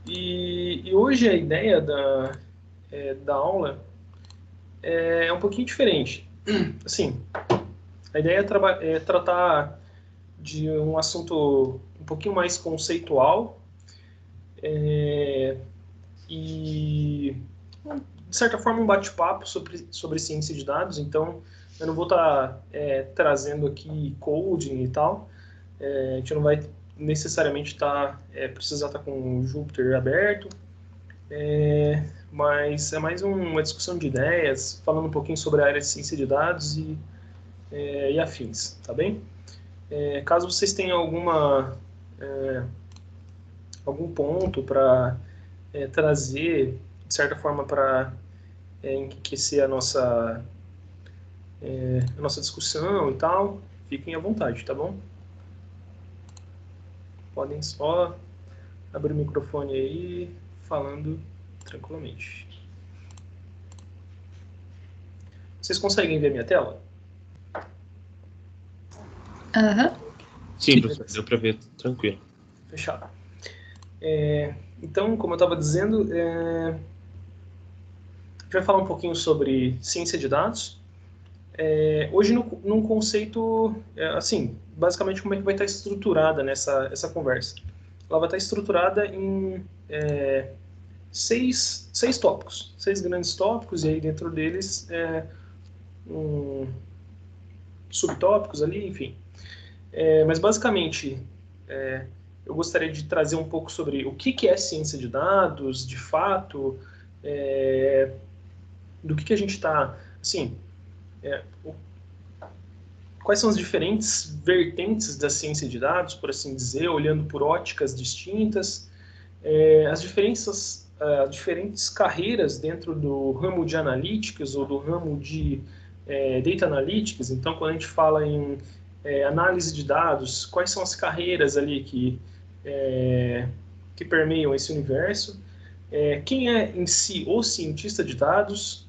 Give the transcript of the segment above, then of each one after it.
E hoje a ideia da aula é um pouquinho diferente. Assim, a ideia é tratar de um assunto um pouquinho mais conceitual e, de certa forma, um bate-papo sobre ciência de dados. Então, eu não vou estar trazendo aqui coding e tal. A gente não vai necessariamente precisar estar com o Jupyter aberto. Mas é mais uma discussão de ideias, falando um pouquinho sobre a área de ciência de dados e afins, tá bem? Caso vocês tenham algum ponto para trazer, de certa forma, para enriquecer a nossa discussão e tal, fiquem à vontade, tá bom? Podem só abrir o microfone aí, falando tranquilamente. Vocês conseguem ver minha tela? Aham. Sim, professor, deu para ver, tranquilo. Fechado. Então, como eu estava dizendo, a gente vai falar um pouquinho sobre ciência de dados. Hoje, num conceito, assim, basicamente como é que vai estar estruturada essa conversa. Ela vai estar estruturada em seis tópicos, 6 grandes tópicos, e aí dentro deles subtópicos ali, enfim. Mas basicamente, eu gostaria de trazer um pouco sobre o que é ciência de dados, de fato, do que a gente está, assim, quais são as diferentes vertentes da ciência de dados, por assim dizer, olhando por óticas distintas, as diferentes carreiras dentro do ramo de analytics ou do ramo de data analytics. Então, quando a gente fala em análise de dados, quais são as carreiras ali que permeiam esse universo? Quem é em si o cientista de dados?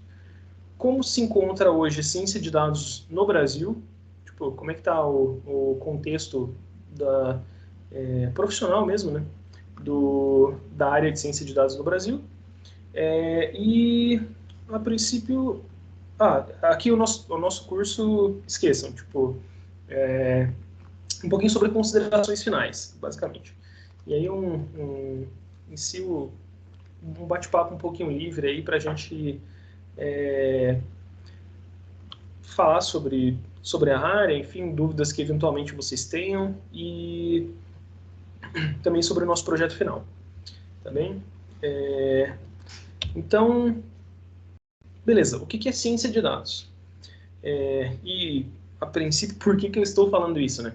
Como se encontra hoje a ciência de dados no Brasil? Tipo, como é que está o contexto profissional mesmo, né? Da área de ciência de dados no Brasil. E, a princípio, aqui o nosso curso, esqueçam, tipo, um pouquinho sobre considerações finais, basicamente. E aí em si, um bate-papo um pouquinho livre aí para a gente falar sobre a área, enfim, dúvidas que eventualmente vocês tenham e também sobre o nosso projeto final, tá bem? Então, beleza, o que é ciência de dados? E, a princípio, por que eu estou falando isso, né?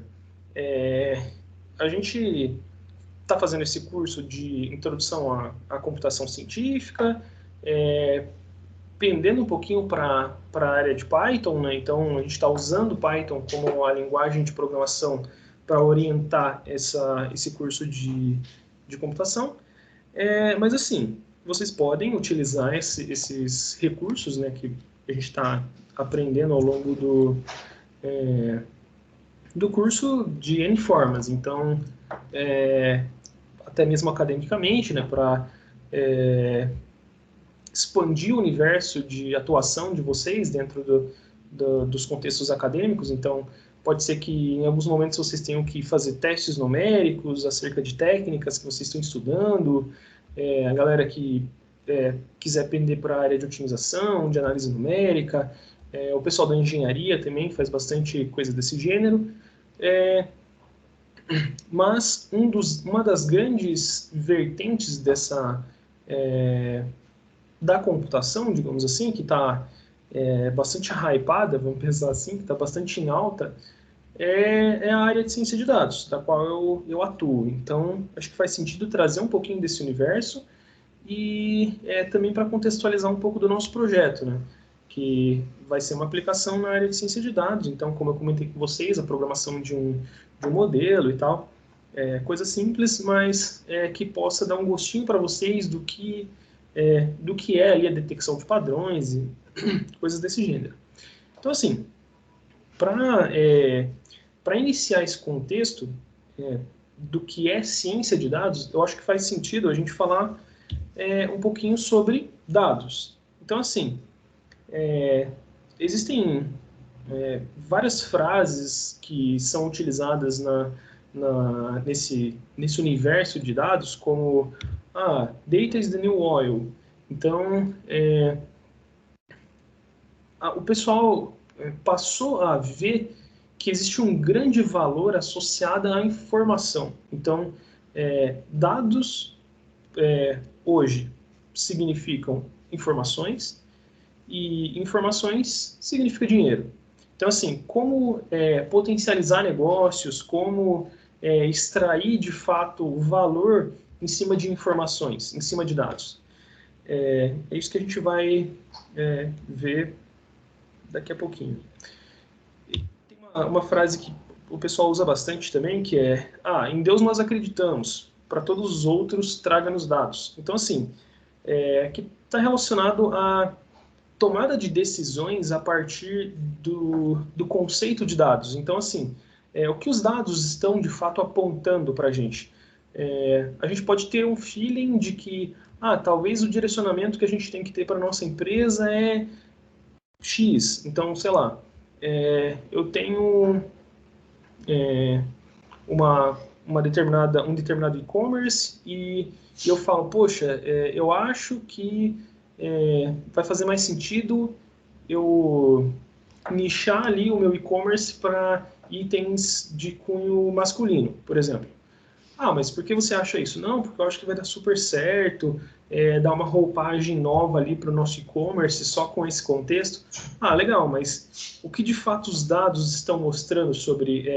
A gente está fazendo esse curso de introdução à computação científica, pendendo um pouquinho para a área de Python, né? Então, a gente está usando Python como a linguagem de programação para orientar esse curso de computação. Mas, assim, vocês podem utilizar esses recursos, né, que a gente está aprendendo ao longo do curso de N formas. Então, até mesmo academicamente, né, para expandir o universo de atuação de vocês dentro dos contextos acadêmicos. Então, pode ser que em alguns momentos vocês tenham que fazer testes numéricos acerca de técnicas que vocês estão estudando. A galera que quiser aprender para a área de otimização, de análise numérica, o pessoal da engenharia também faz bastante coisa desse gênero. Mas uma das grandes vertentes da computação, digamos assim, que está bastante hypada, vamos pensar assim, que está bastante em alta, é a área de ciência de dados, da qual eu atuo. Então, acho que faz sentido trazer um pouquinho desse universo e também para contextualizar um pouco do nosso projeto, né? Que vai ser uma aplicação na área de ciência de dados. Então, como eu comentei com vocês, a programação de um modelo e tal, coisa simples, mas que possa dar um gostinho para vocês do que é ali a detecção de padrões e coisas desse gênero. Então, assim, para iniciar esse contexto, do que é ciência de dados, eu acho que faz sentido a gente falar um pouquinho sobre dados. Então, assim, existem várias frases que são utilizadas nesse universo de dados, como data is the new oil. Então, o pessoal passou a ver que existe um grande valor associado à informação. Então, dados hoje significam informações e informações significa dinheiro. Então, assim, como potencializar negócios, como extrair de fato o valor em cima de informações, em cima de dados. É isso que a gente vai ver daqui a pouquinho. Tem uma frase que o pessoal usa bastante também, que é: em Deus nós acreditamos, para todos os outros traga-nos dados. Então, assim, que está relacionado à tomada de decisões a partir do conceito de dados. Então, assim, o que os dados estão de fato apontando para a gente? A gente pode ter um feeling de que talvez o direcionamento que a gente tem que ter para a nossa empresa é X. Então, sei lá, eu tenho um determinado e-commerce e eu falo, poxa, eu acho que vai fazer mais sentido eu nichar ali o meu e-commerce para itens de cunho masculino, por exemplo. Mas por que você acha isso? Não, porque eu acho que vai dar super certo, dar uma roupagem nova ali para o nosso e-commerce só com esse contexto. Legal, mas o que de fato os dados estão mostrando sobre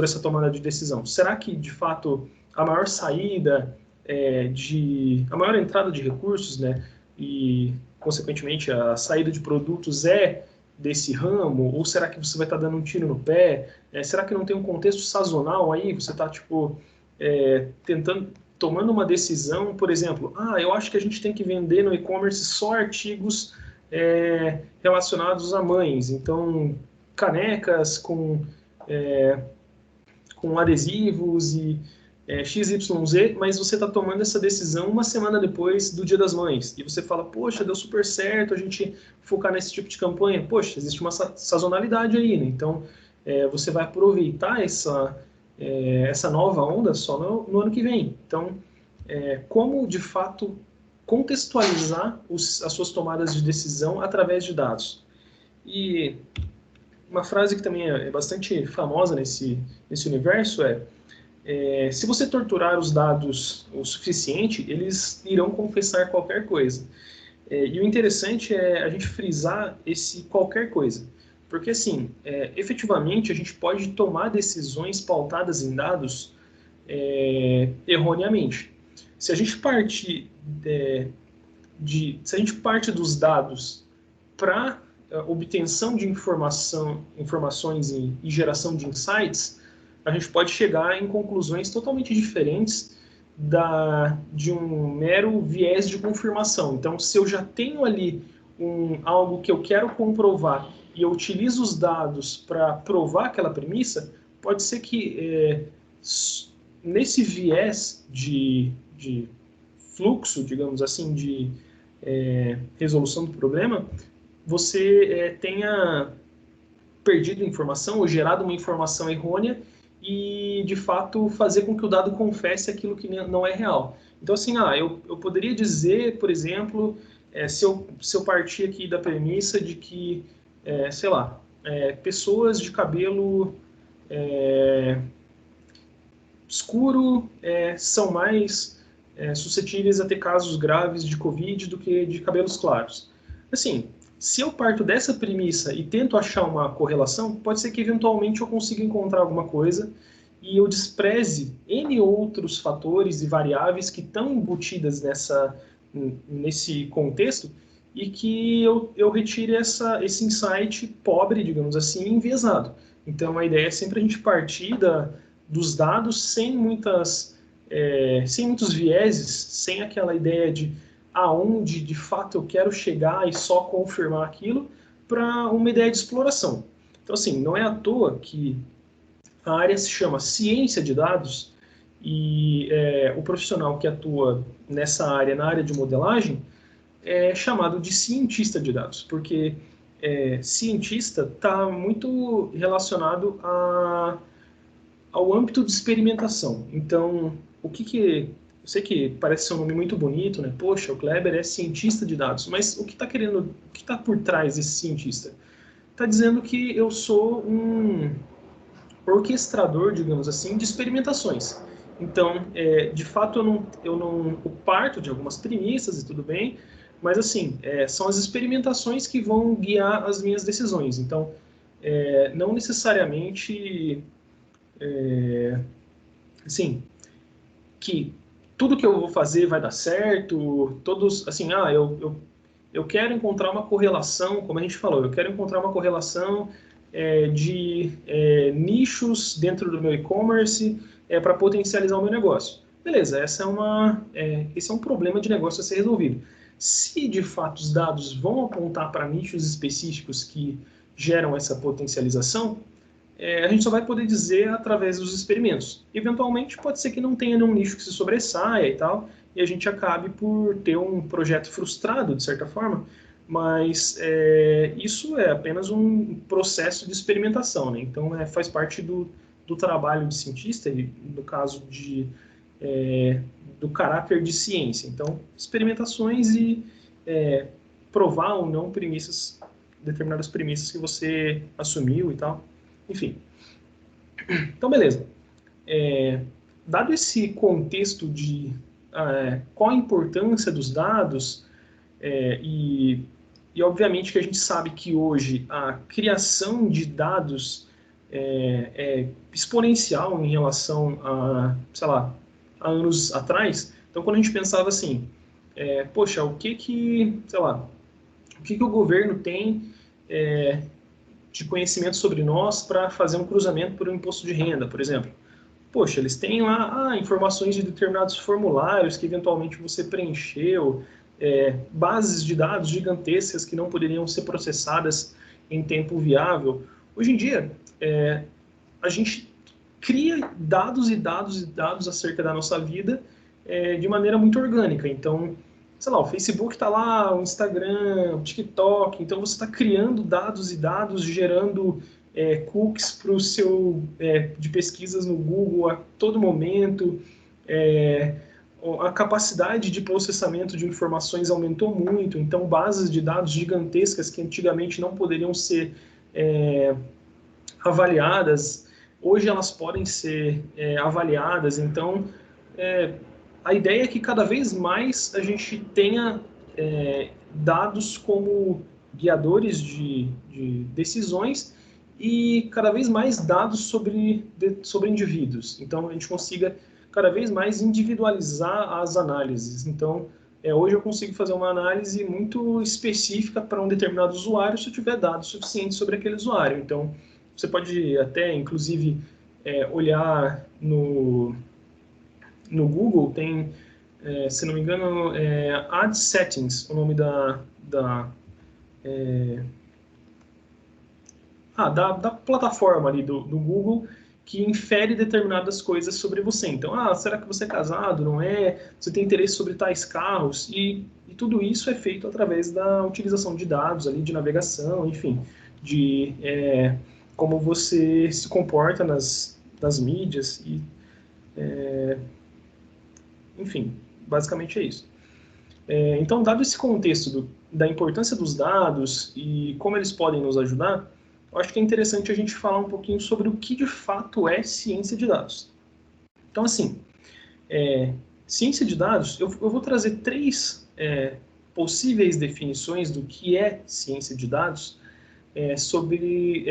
essa tomada de decisão? Será que de fato a maior saída, a maior entrada de recursos, né, e consequentemente a saída de produtos desse ramo? Ou será que você vai estar dando um tiro no pé? Será que não tem um contexto sazonal aí? Você está tomando uma decisão, por exemplo, eu acho que a gente tem que vender no e-commerce só artigos relacionados a mães, então canecas com adesivos e XYZ, mas você está tomando essa decisão uma semana depois do Dia das Mães, e você fala, poxa, deu super certo a gente focar nesse tipo de campanha. Poxa, existe uma sazonalidade aí, né? Então você vai aproveitar essa nova onda só no ano que vem. Então, como de fato contextualizar as suas tomadas de decisão através de dados. E uma frase que também é bastante famosa nesse universo se você torturar os dados o suficiente, eles irão confessar qualquer coisa. E o interessante é a gente frisar esse qualquer coisa. Porque, assim, efetivamente, a gente pode tomar decisões pautadas em dados erroneamente. Se a gente partir dos dados para obtenção de informações e geração de insights, a gente pode chegar em conclusões totalmente diferentes de um mero viés de confirmação. Então, se eu já tenho ali algo que eu quero comprovar e eu utilizo os dados para provar aquela premissa, pode ser que nesse viés de fluxo, digamos assim, de resolução do problema, você tenha perdido informação ou gerado uma informação errônea e, de fato, fazer com que o dado confesse aquilo que não é real. Então, assim, eu poderia dizer, por exemplo, se eu partir aqui da premissa de que, sei lá, pessoas de cabelo escuro são mais suscetíveis a ter casos graves de Covid do que de cabelos claros. Assim, se eu parto dessa premissa e tento achar uma correlação, pode ser que eventualmente eu consiga encontrar alguma coisa e eu despreze N outros fatores e variáveis que estão embutidas nesse contexto e que eu retire esse insight pobre, digamos assim, enviesado. Então, a ideia é sempre a gente partir dos dados sem muitos vieses, sem aquela ideia de aonde de fato eu quero chegar e só confirmar aquilo, para uma ideia de exploração. Então, assim, não é à toa que a área se chama ciência de dados E o profissional que atua nessa área, na área de modelagem, é chamado de cientista de dados, porque cientista está muito relacionado ao âmbito de experimentação. Então, eu sei que parece ser um nome muito bonito, né? Poxa, o Kleber é cientista de dados, mas o que está por trás desse cientista? Está dizendo que eu sou um orquestrador, digamos assim, de experimentações. Então, de fato, eu parto de algumas premissas e tudo bem, mas assim, são as experimentações que vão guiar as minhas decisões. Então, não necessariamente, assim, que tudo que eu vou fazer vai dar certo, todos, assim, eu quero encontrar uma correlação, como a gente falou, eu quero encontrar uma correlação de nichos dentro do meu e-commerce para potencializar o meu negócio. Beleza, esse é um problema de negócio a ser resolvido. Se de fato os dados vão apontar para nichos específicos que geram essa potencialização, a gente só vai poder dizer através dos experimentos. Eventualmente, pode ser que não tenha nenhum nicho que se sobressaia e tal, e a gente acabe por ter um projeto frustrado, de certa forma, mas isso é apenas um processo de experimentação, né? Então, faz parte do trabalho de cientista, e no caso do caráter de ciência. Então, experimentações e provar ou não determinadas premissas que você assumiu e tal. Enfim. Então, beleza. Dado esse contexto de qual a importância dos dados, e obviamente que a gente sabe que hoje a criação de dados é exponencial em relação a, sei lá, a anos atrás. Então, quando a gente pensava assim, poxa, sei lá, o que o governo tem de conhecimento sobre nós para fazer um cruzamento por um imposto de renda, por exemplo. Poxa, eles têm lá informações de determinados formulários que eventualmente você preencheu, bases de dados gigantescas que não poderiam ser processadas em tempo viável. Hoje em dia, a gente cria dados e dados e dados acerca da nossa vida de maneira muito orgânica. Então, sei lá, o Facebook está lá, o Instagram, o TikTok, então você está criando dados e dados, gerando cookies para o seu de pesquisas no Google a todo momento. A capacidade de processamento de informações aumentou muito, então bases de dados gigantescas que antigamente não poderiam ser avaliadas, hoje elas podem ser avaliadas. Então, a ideia é que cada vez mais a gente tenha dados como guiadores de decisões e cada vez mais dados sobre indivíduos. Então, a gente consiga cada vez mais individualizar as análises. Então, hoje eu consigo fazer uma análise muito específica para um determinado usuário se eu tiver dados suficientes sobre aquele usuário. Então, você pode até, inclusive, olhar no Google, tem, se não me engano, Ad Settings, o nome da plataforma ali do Google, que infere determinadas coisas sobre você. Então, será que você é casado? Não é? Você tem interesse sobre tais carros? E tudo isso é feito através da utilização de dados ali, de navegação, enfim, de como você se comporta nas mídias e enfim, basicamente é isso. Então, dado esse contexto da importância dos dados e como eles podem nos ajudar, eu acho que é interessante a gente falar um pouquinho sobre o que de fato é ciência de dados. Então, assim, ciência de dados, eu vou trazer três possíveis definições do que é ciência de dados sobre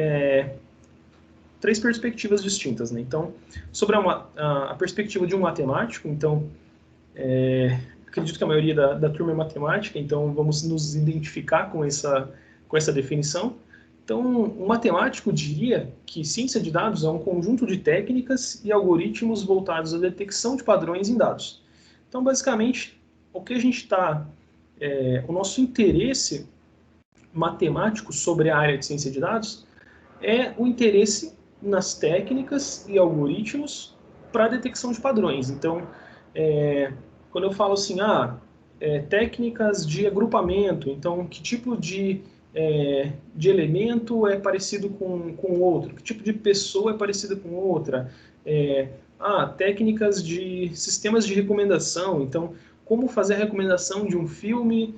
três perspectivas distintas, né? Então, sobre a perspectiva de um matemático, então, acredito que a maioria da turma é matemática, então vamos nos identificar com essa definição. Então, um matemático diria que ciência de dados é um conjunto de técnicas e algoritmos voltados à detecção de padrões em dados. Então, basicamente, o que a gente o nosso interesse matemático sobre a área de ciência de dados é o interesse nas técnicas e algoritmos para a detecção de padrões. Então, quando eu falo assim, técnicas de agrupamento, então, que tipo de elemento é parecido com outro, que tipo de pessoa é parecida com outra, técnicas de sistemas de recomendação, então, como fazer a recomendação de um filme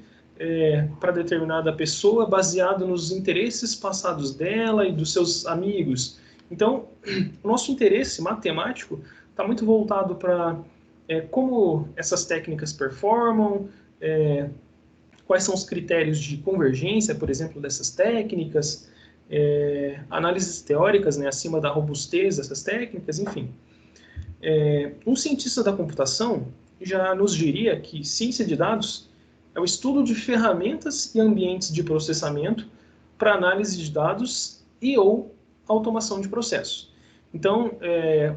para determinada pessoa baseado nos interesses passados dela e dos seus amigos. Então, o nosso interesse matemático está muito voltado para como essas técnicas performam, quais são os critérios de convergência, por exemplo, dessas técnicas, análises teóricas, né, acima da robustez dessas técnicas, enfim. Um cientista da computação já nos diria que ciência de dados é o estudo de ferramentas e ambientes de processamento para análise de dados e ou automação de processos. Então,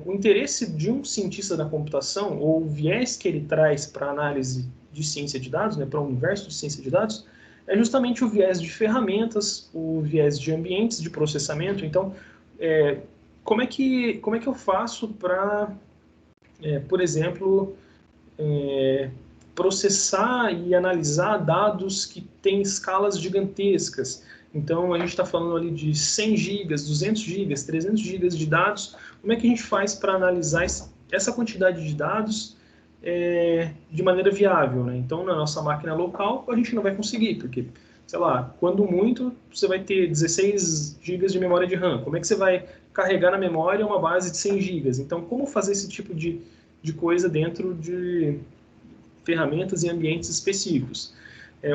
o interesse de um cientista da computação, ou o viés que ele traz para a análise de ciência de dados, né, para o universo de ciência de dados, é justamente o viés de ferramentas, o viés de ambientes de processamento. Então, como é que eu faço para, por exemplo, processar e analisar dados que têm escalas gigantescas? Então, a gente está falando ali de 100 gigas, 200 gigas, 300 gigas de dados. Como é que a gente faz para analisar essa quantidade de dados de maneira viável, né? Então, na nossa máquina local, a gente não vai conseguir, porque, sei lá, quando muito, você vai ter 16 gigas de memória de RAM. Como é que você vai carregar na memória uma base de 100 gigas? Então, como fazer esse tipo de coisa dentro de ferramentas e ambientes específicos?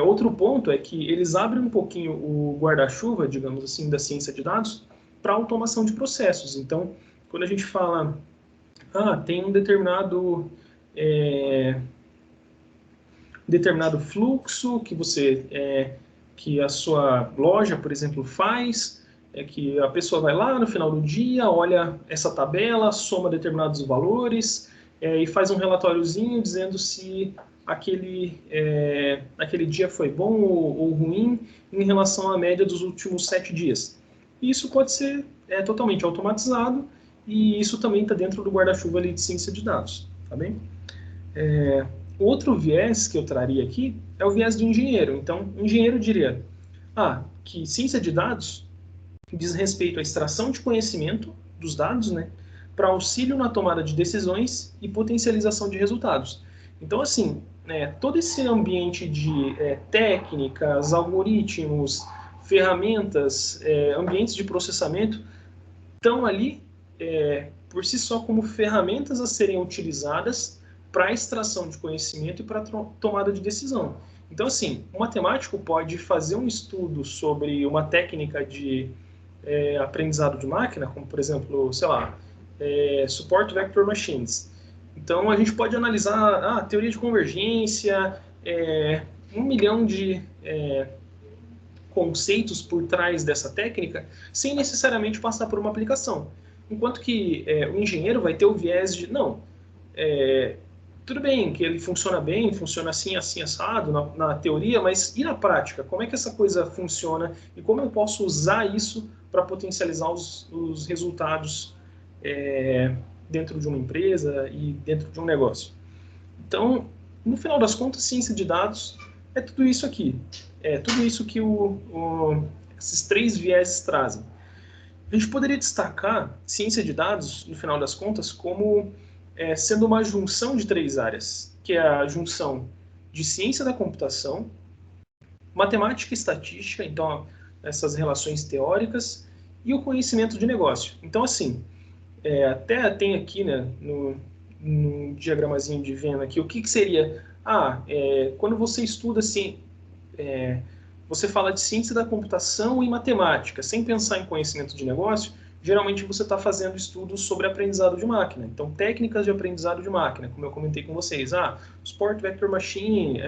Outro ponto é que eles abrem um pouquinho o guarda-chuva, digamos assim, da ciência de dados para automação de processos. Então, quando a gente fala, tem um determinado fluxo que a sua loja, por exemplo, faz, que a pessoa vai lá no final do dia, olha essa tabela, soma determinados valores e faz um relatóriozinho dizendo se aquele dia foi bom ou ruim em relação à média dos últimos 7 dias. Isso pode ser totalmente automatizado e isso também está dentro do guarda-chuva ali de ciência de dados, tá bem? Outro viés que eu traria aqui é o viés do engenheiro. Então, o engenheiro diria que ciência de dados diz respeito à extração de conhecimento dos dados, né, para auxílio na tomada de decisões e potencialização de resultados. Então, assim, todo esse ambiente de técnicas, algoritmos, ferramentas, ambientes de processamento estão ali por si só como ferramentas a serem utilizadas para a extração de conhecimento e para a tomada de decisão. Então, assim, o matemático pode fazer um estudo sobre uma técnica de aprendizado de máquina, como, por exemplo, sei lá, Support Vector Machines. Então, a gente pode analisar a teoria de convergência, 1 milhão de conceitos por trás dessa técnica, sem necessariamente passar por uma aplicação. Enquanto que o engenheiro vai ter o viés de, não, tudo bem que ele funciona bem, funciona assim, assim, assado, na teoria, mas e na prática? Como é que essa coisa funciona e como eu posso usar isso para potencializar os resultados dentro de uma empresa e dentro de um negócio? Então, no final das contas, ciência de dados é tudo isso aqui. É tudo isso que esses 3 vieses trazem. A gente poderia destacar ciência de dados, no final das contas, como sendo uma junção de 3 áreas, que é a junção de ciência da computação, matemática e estatística, então essas relações teóricas, e o conhecimento de negócio. Então, assim, até tem aqui, né, no diagramazinho de Venn aqui, o que seria? Quando você estuda assim, você fala de ciência da computação e matemática, sem pensar em conhecimento de negócio, geralmente você está fazendo estudos sobre aprendizado de máquina. Então, técnicas de aprendizado de máquina, como eu comentei com vocês. Support Vector Machine,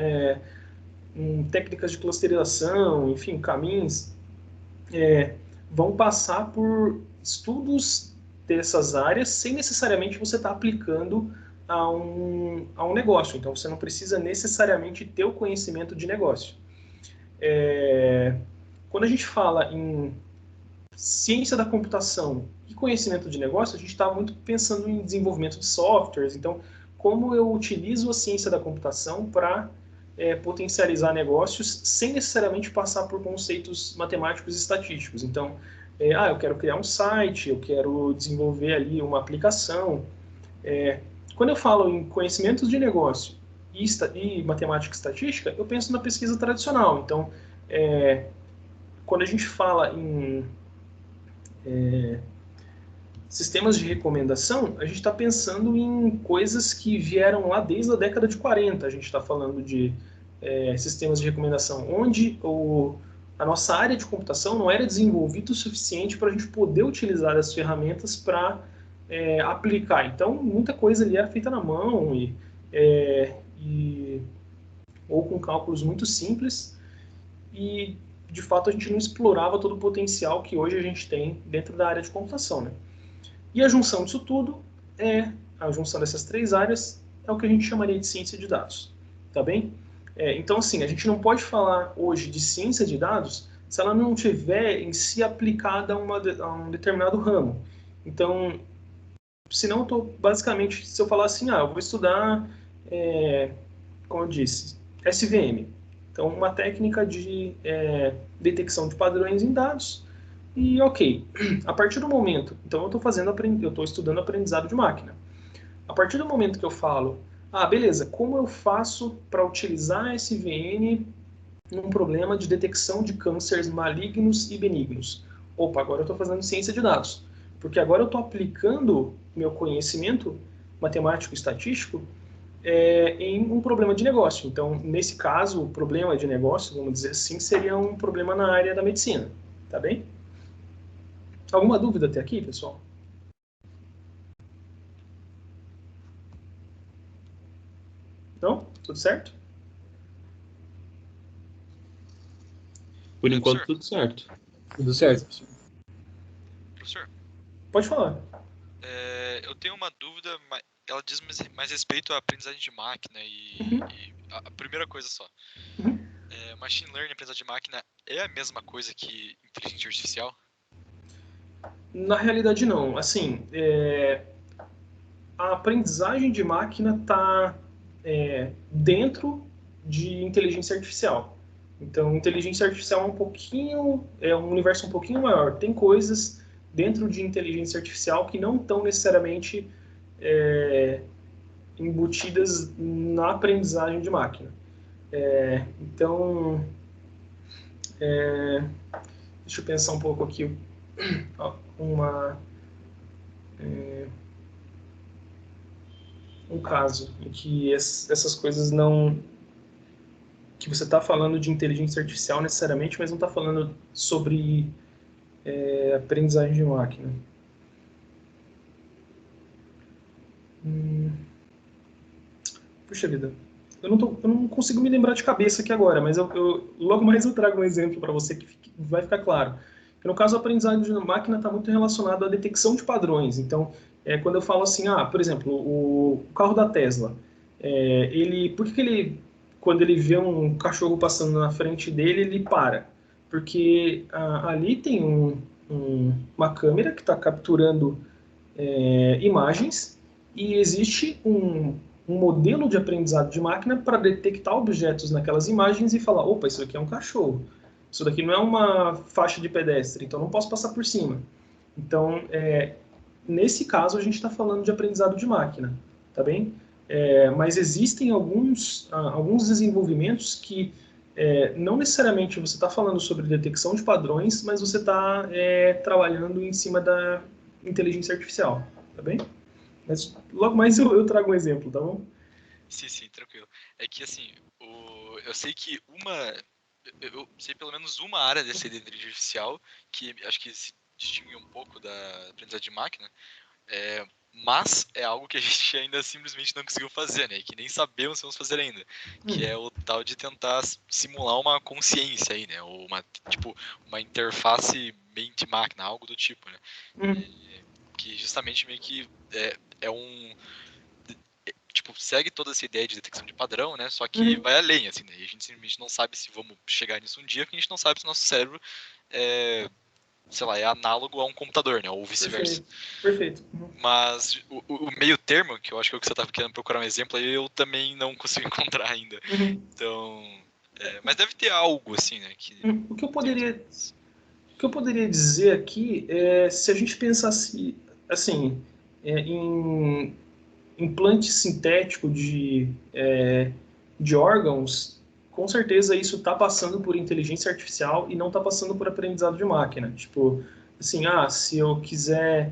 técnicas de clusterização, enfim, caminhos, vão passar por estudos dessas áreas sem necessariamente você estar aplicando a um negócio. Então, você não precisa necessariamente ter o conhecimento de negócio. Quando a gente fala em ciência da computação e conhecimento de negócio, a gente está muito pensando em desenvolvimento de softwares. Então, como eu utilizo a ciência da computação para potencializar negócios sem necessariamente passar por conceitos matemáticos e estatísticos. Então, eu quero criar um site, eu quero desenvolver ali uma aplicação. Quando eu falo em conhecimentos de negócio e matemática e estatística, eu penso na pesquisa tradicional. Então, quando a gente fala em sistemas de recomendação, a gente está pensando em coisas que vieram lá desde a década de 40. A gente está falando de sistemas de recomendação onde a nossa área de computação não era desenvolvida o suficiente para a gente poder utilizar as ferramentas para aplicar. Então, muita coisa ali era feita na mão ou com cálculos muito simples e, de fato, a gente não explorava todo o potencial que hoje a gente tem dentro da área de computação, né? E a junção disso tudo a junção dessas três áreas é o que a gente chamaria de ciência de dados, tá bem? Então, assim, a gente não pode falar hoje de ciência de dados se ela não tiver em si aplicada a um determinado ramo. Então, senão eu estou, basicamente, se eu falar assim, eu vou estudar, como eu disse, SVM. Então, uma técnica de detecção de padrões em dados. E ok, a partir do momento, então eu estou estudando aprendizado de máquina. A partir do momento que eu falo, beleza, como eu faço para utilizar SVM num problema de detecção de cânceres malignos e benignos? Opa, agora eu estou fazendo ciência de dados, porque agora eu estou aplicando meu conhecimento matemático e estatístico em um problema de negócio. Então, nesse caso, o problema de negócio, vamos dizer assim, seria um problema na área da medicina, tá bem? Alguma dúvida até aqui, pessoal? Não? Tudo certo? Por enquanto, tudo certo. Tudo certo. Professor, Pode falar. eu tenho uma dúvida, ela diz mais respeito à aprendizagem de máquina e a primeira coisa só. Machine Learning e aprendizagem de máquina é a mesma coisa que inteligência artificial? Na realidade, não. Assim, a aprendizagem de máquina está dentro de inteligência artificial. Então, inteligência artificial é um universo um pouquinho maior. Tem coisas dentro de inteligência artificial que não estão necessariamente embutidas na aprendizagem de máquina. Então, deixa eu pensar um pouco aqui. Um caso em que essas coisas não... que você está falando de inteligência artificial necessariamente, mas não está falando sobre aprendizagem de máquina. Puxa vida. Eu não consigo me lembrar de cabeça aqui agora, mas logo mais eu trago um exemplo para você que vai ficar claro. No caso, a aprendizagem de máquina está muito relacionado à detecção de padrões. Então, quando eu falo assim, por exemplo, o carro da Tesla, por que ele, quando ele vê um cachorro passando na frente dele, ele para? Porque ali tem uma câmera que está capturando imagens e existe um modelo de aprendizado de máquina para detectar objetos naquelas imagens e falar, opa, isso aqui é um cachorro. Isso daqui não é uma faixa de pedestre, então não posso passar por cima. Então, nesse caso, a gente está falando de aprendizado de máquina, tá bem? Mas existem alguns desenvolvimentos que não necessariamente você está falando sobre detecção de padrões, mas você está trabalhando em cima da inteligência artificial, tá bem? Mas logo mais eu trago um exemplo, tá bom? Sim, tranquilo. É que assim, eu sei que eu sei pelo menos uma área dessa inteligência artificial que acho que se distingue um pouco da aprendizagem de máquina, mas é algo que a gente ainda simplesmente não conseguiu fazer, né? Que nem sabemos se vamos fazer ainda. Que é o tal de tentar simular uma consciência aí, né? Ou uma interface mente-máquina, algo do tipo, né? Que justamente meio que segue toda essa ideia de detecção de padrão, né? Só que vai além, assim, né? E a gente simplesmente não sabe se vamos chegar nisso um dia, porque a gente não sabe se o nosso cérebro sei lá, é análogo a um computador, né? Ou vice-versa. Perfeito. Uhum. Mas o meio termo, que eu acho que é o que você estava querendo procurar um exemplo, aí eu também não consigo encontrar ainda. Uhum. Então, mas deve ter algo assim, né? O que eu poderia dizer aqui é se a gente pensasse assim em implante sintético de órgãos, com certeza isso está passando por inteligência artificial e não está passando por aprendizado de máquina. Tipo, assim, se eu quiser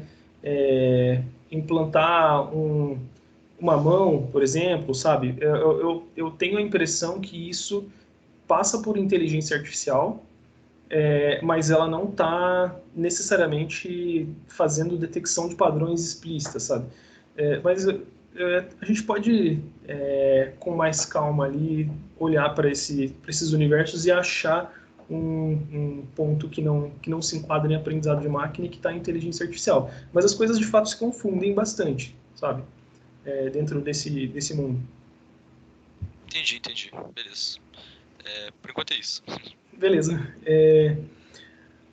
implantar uma mão, por exemplo, sabe? Eu tenho a impressão que isso passa por inteligência artificial, mas ela não está necessariamente fazendo detecção de padrões explícitas, sabe? Mas a gente pode, com mais calma ali, olhar para esses universos e achar um ponto que não se enquadra em aprendizado de máquina e que está em inteligência artificial. Mas as coisas de fato se confundem bastante, sabe? Dentro desse mundo. Entendi. Beleza. Por enquanto é isso. Beleza.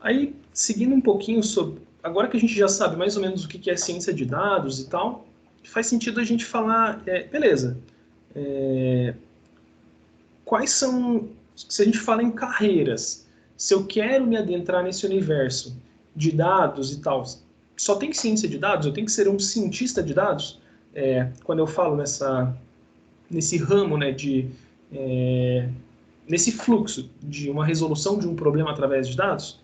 Aí, seguindo um pouquinho sobre. Agora que a gente já sabe mais ou menos o que é ciência de dados e tal, faz sentido a gente falar, beleza, quais são. Se a gente fala em carreiras, se eu quero me adentrar nesse universo de dados e tal, só tem ciência de dados? Eu tenho que ser um cientista de dados? Quando eu falo nesse ramo, né, nesse fluxo de uma resolução de um problema através de dados?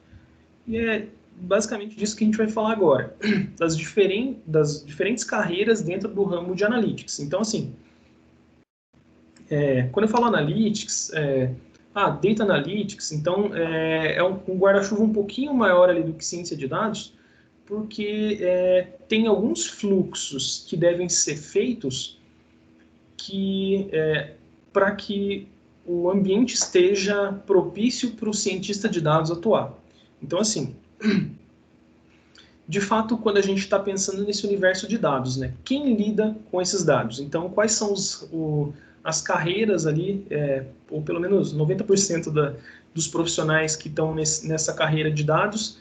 E é basicamente disso que a gente vai falar agora, das diferentes carreiras dentro do ramo de Analytics. Então, assim, quando eu falo Analytics, Data Analytics, então é um guarda-chuva um pouquinho maior ali do que ciência de dados, porque tem alguns fluxos que devem ser feitos para que o ambiente esteja propício para o cientista de dados atuar. Então, assim, de fato, quando a gente está pensando nesse universo de dados, né? Quem lida com esses dados? Então, quais são as carreiras ali, ou pelo menos 90% dos profissionais que estão nessa carreira de dados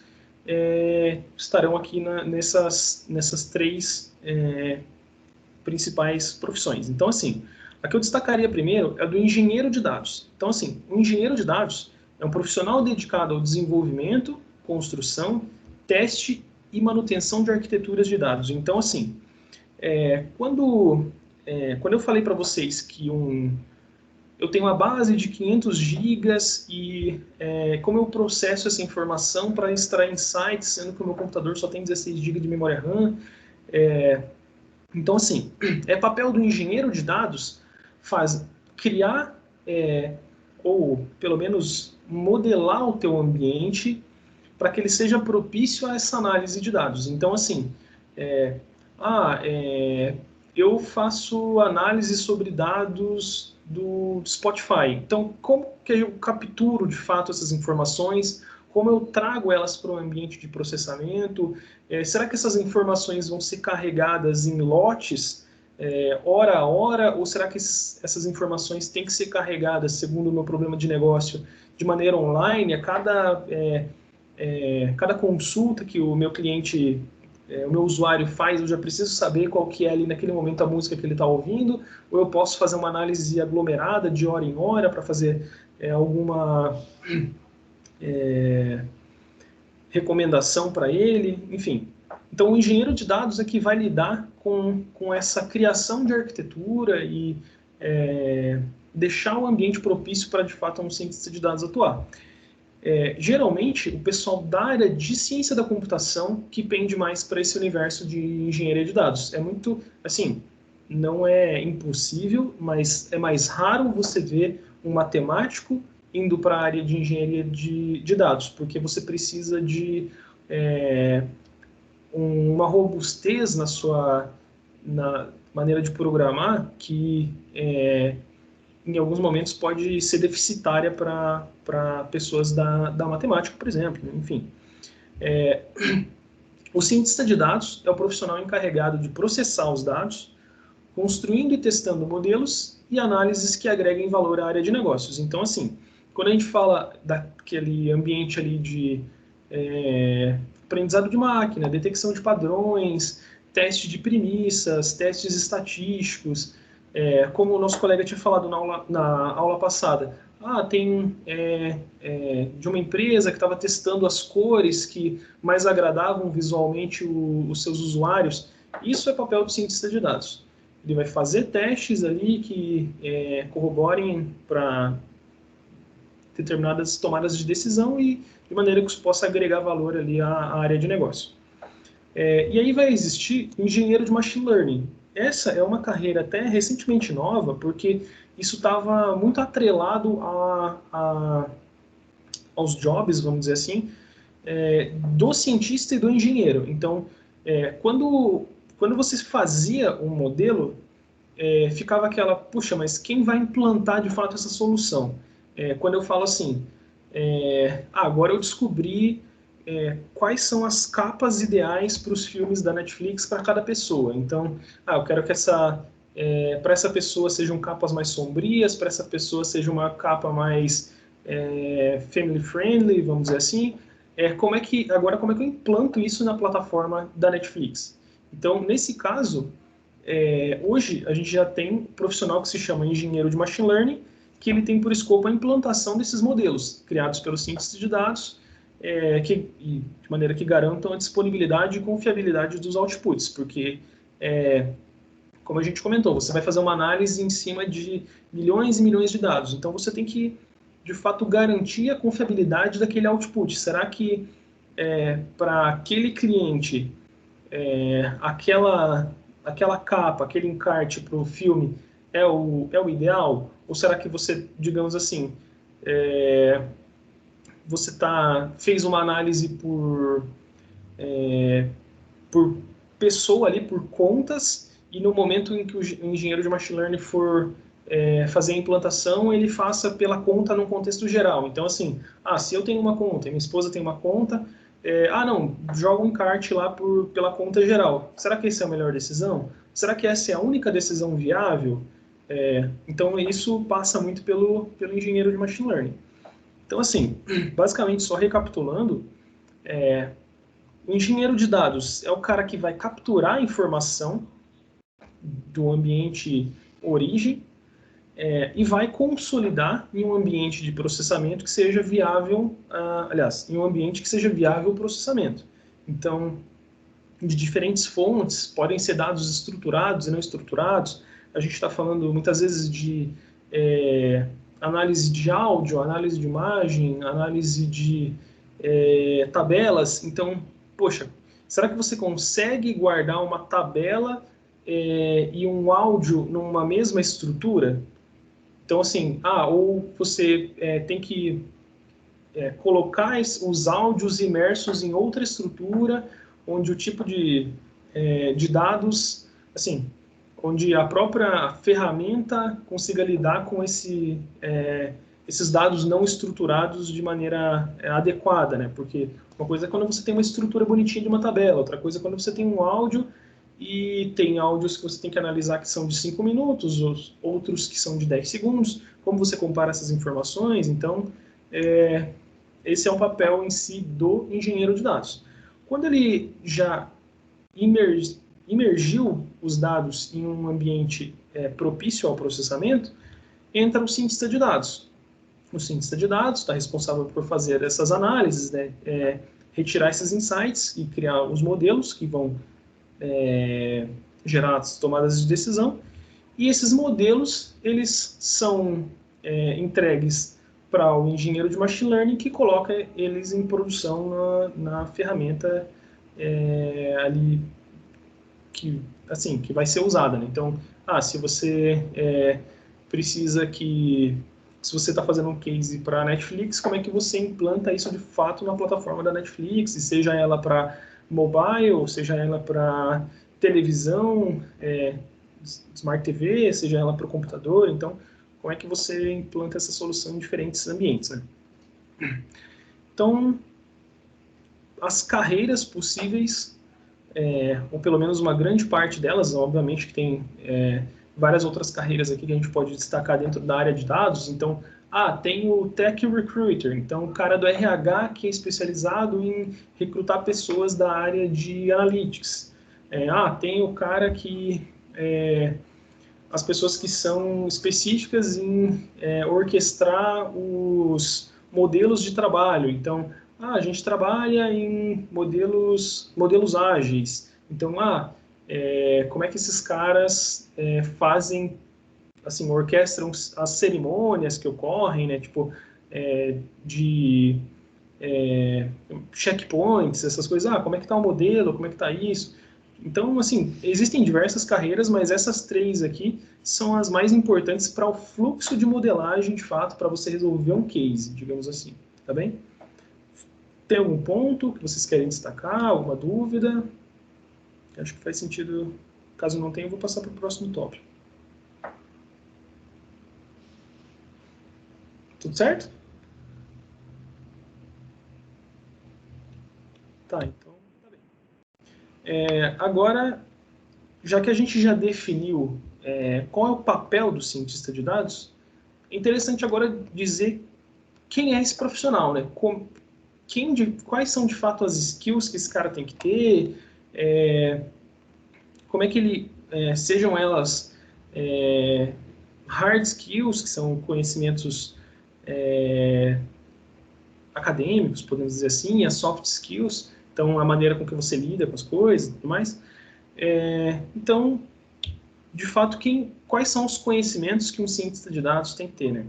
estarão aqui nessas três principais profissões. Então, assim, a que eu destacaria primeiro é a do engenheiro de dados. Então, assim, o engenheiro de dados é um profissional dedicado ao desenvolvimento, construção, teste e manutenção de arquiteturas de dados. Então, assim, quando eu falei para vocês que eu tenho uma base de 500 gigas e como eu processo essa informação para extrair insights, sendo que o meu computador só tem 16 gigas de memória RAM. Então, assim, é papel do engenheiro de dados criar ou, pelo menos, modelar o teu ambiente para que ele seja propício a essa análise de dados. Então, assim, eu faço análise sobre dados do Spotify. Então, como que eu capturo, de fato, essas informações? Como eu trago elas para o ambiente de processamento? Será que essas informações vão ser carregadas em lotes, hora a hora? Ou será que essas informações têm que ser carregadas, segundo o meu problema de negócio, de maneira online? A cada consulta que o meu cliente, o meu usuário faz, eu já preciso saber qual que é ali naquele momento a música que ele está ouvindo, ou eu posso fazer uma análise aglomerada de hora em hora para fazer alguma recomendação para ele, enfim. Então, o engenheiro de dados é que vai lidar com essa criação de arquitetura e deixar o ambiente propício para, de fato, um cientista de dados atuar. Geralmente, o pessoal da área de ciência da computação que pende mais para esse universo de engenharia de dados. É muito, assim, não é impossível, mas é mais raro você ver um matemático indo para a área de engenharia de dados, porque você precisa de uma robustez na maneira de programar que em alguns momentos pode ser deficitária para pessoas da matemática, por exemplo. Enfim, o cientista de dados é o profissional encarregado de processar os dados, construindo e testando modelos e análises que agreguem valor à área de negócios. Então, assim, quando a gente fala daquele ambiente ali aprendizado de máquina, detecção de padrões, teste de premissas, testes estatísticos, como o nosso colega tinha falado na aula passada. Tem de uma empresa que estava testando as cores que mais agradavam visualmente os seus usuários. Isso é papel do cientista de dados. Ele vai fazer testes ali que corroborem para determinadas tomadas de decisão e de maneira que isso possa agregar valor ali à área de negócio. E aí vai existir engenheiro de machine learning. Essa é uma carreira até recentemente nova, porque isso estava muito atrelado aos jobs, vamos dizer assim, do cientista e do engenheiro. Então, quando você fazia um modelo, ficava aquela, puxa, mas quem vai implantar de fato essa solução? Quando eu falo assim, agora eu descobri quais são as capas ideais para os filmes da Netflix para cada pessoa. Então, eu quero que para essa pessoa sejam capas mais sombrias, para essa pessoa seja uma capa mais family friendly, vamos dizer assim. Como é que eu implanto isso na plataforma da Netflix? Então, nesse caso, hoje a gente já tem um profissional que se chama engenheiro de machine learning, que ele tem por escopo a implantação desses modelos criados pelos cientistas de dados, de maneira que garantam a disponibilidade e confiabilidade dos outputs, porque, como a gente comentou, você vai fazer uma análise em cima de milhões e milhões de dados, então você tem que, de fato, garantir a confiabilidade daquele output. Será que, para aquele cliente, aquela capa, aquele encarte para o filme é o ideal? Ou será que você, digamos assim, você fez uma análise por pessoa ali, por contas, e no momento em que o engenheiro de machine learning for fazer a implantação, ele faça pela conta num contexto geral. Então, assim, se eu tenho uma conta, minha esposa tem uma conta, não, joga um encarte lá pela conta geral. Será que essa é a melhor decisão? Será que essa é a única decisão viável? Então, isso passa muito pelo engenheiro de machine learning. Então, assim, basicamente, só recapitulando, o engenheiro de dados é o cara que vai capturar a informação do ambiente origem e vai consolidar em um ambiente de processamento que seja viável, em um ambiente que seja viável o processamento. Então, de diferentes fontes, podem ser dados estruturados e não estruturados. A gente está falando muitas vezes de análise de áudio, análise de imagem, análise de tabelas. Então, poxa, será que você consegue guardar uma tabela e um áudio numa mesma estrutura? Então, assim, ou você tem que colocar os áudios imersos em outra estrutura, onde o tipo de dados, assim, onde a própria ferramenta consiga lidar com esses dados não estruturados de maneira adequada, né? Porque uma coisa é quando você tem uma estrutura bonitinha de uma tabela, outra coisa é quando você tem um áudio e tem áudios que você tem que analisar que são de 5 minutos, outros que são de 10 segundos, como você compara essas informações. Então, esse é um papel em si do engenheiro de dados. Quando ele já imergiu os dados em um ambiente propício ao processamento, entra o cientista de dados. O cientista de dados está responsável por fazer essas análises, né, retirar esses insights e criar os modelos que vão gerar as tomadas de decisão. E esses modelos, eles são entregues para o engenheiro de machine learning, que coloca eles em produção na ferramenta ali que vai ser usada, né? Então, se você se você está fazendo um case para a Netflix, como é que você implanta isso de fato na plataforma da Netflix, e seja ela para mobile, seja ela para televisão, Smart TV, seja ela para o computador. Então, como é que você implanta essa solução em diferentes ambientes, né? Então, as carreiras possíveis, ou pelo menos uma grande parte delas, obviamente que tem várias outras carreiras aqui que a gente pode destacar dentro da área de dados. Então, Tem o Tech Recruiter, então o cara do RH que é especializado em recrutar pessoas da área de Analytics. Tem o cara que... as pessoas que são específicas em orquestrar os modelos de trabalho. Então, a gente trabalha em modelos ágeis. Então, como é que esses caras fazem, assim, orquestram as cerimônias que ocorrem, né? Tipo, de checkpoints, essas coisas. Como é que está o modelo, como é que está isso? Então, assim, existem diversas carreiras, mas essas três aqui são as mais importantes para o fluxo de modelagem, de fato, para você resolver um case, digamos assim, tá bem? Tem algum ponto que vocês querem destacar, alguma dúvida? Acho que faz sentido. Caso não tenha, eu vou passar para o próximo tópico. Tudo certo? Tá, então, tá bem. Agora, já que a gente já definiu qual é o papel do cientista de dados, é interessante agora dizer quem é esse profissional, né? Quais são de fato as skills que esse cara tem que ter, como é que ele, sejam elas hard skills, que são conhecimentos acadêmicos, podemos dizer assim, as soft skills, então a maneira com que você lida com as coisas e tudo mais. Então, de fato, quais são os conhecimentos que um cientista de dados tem que ter, né?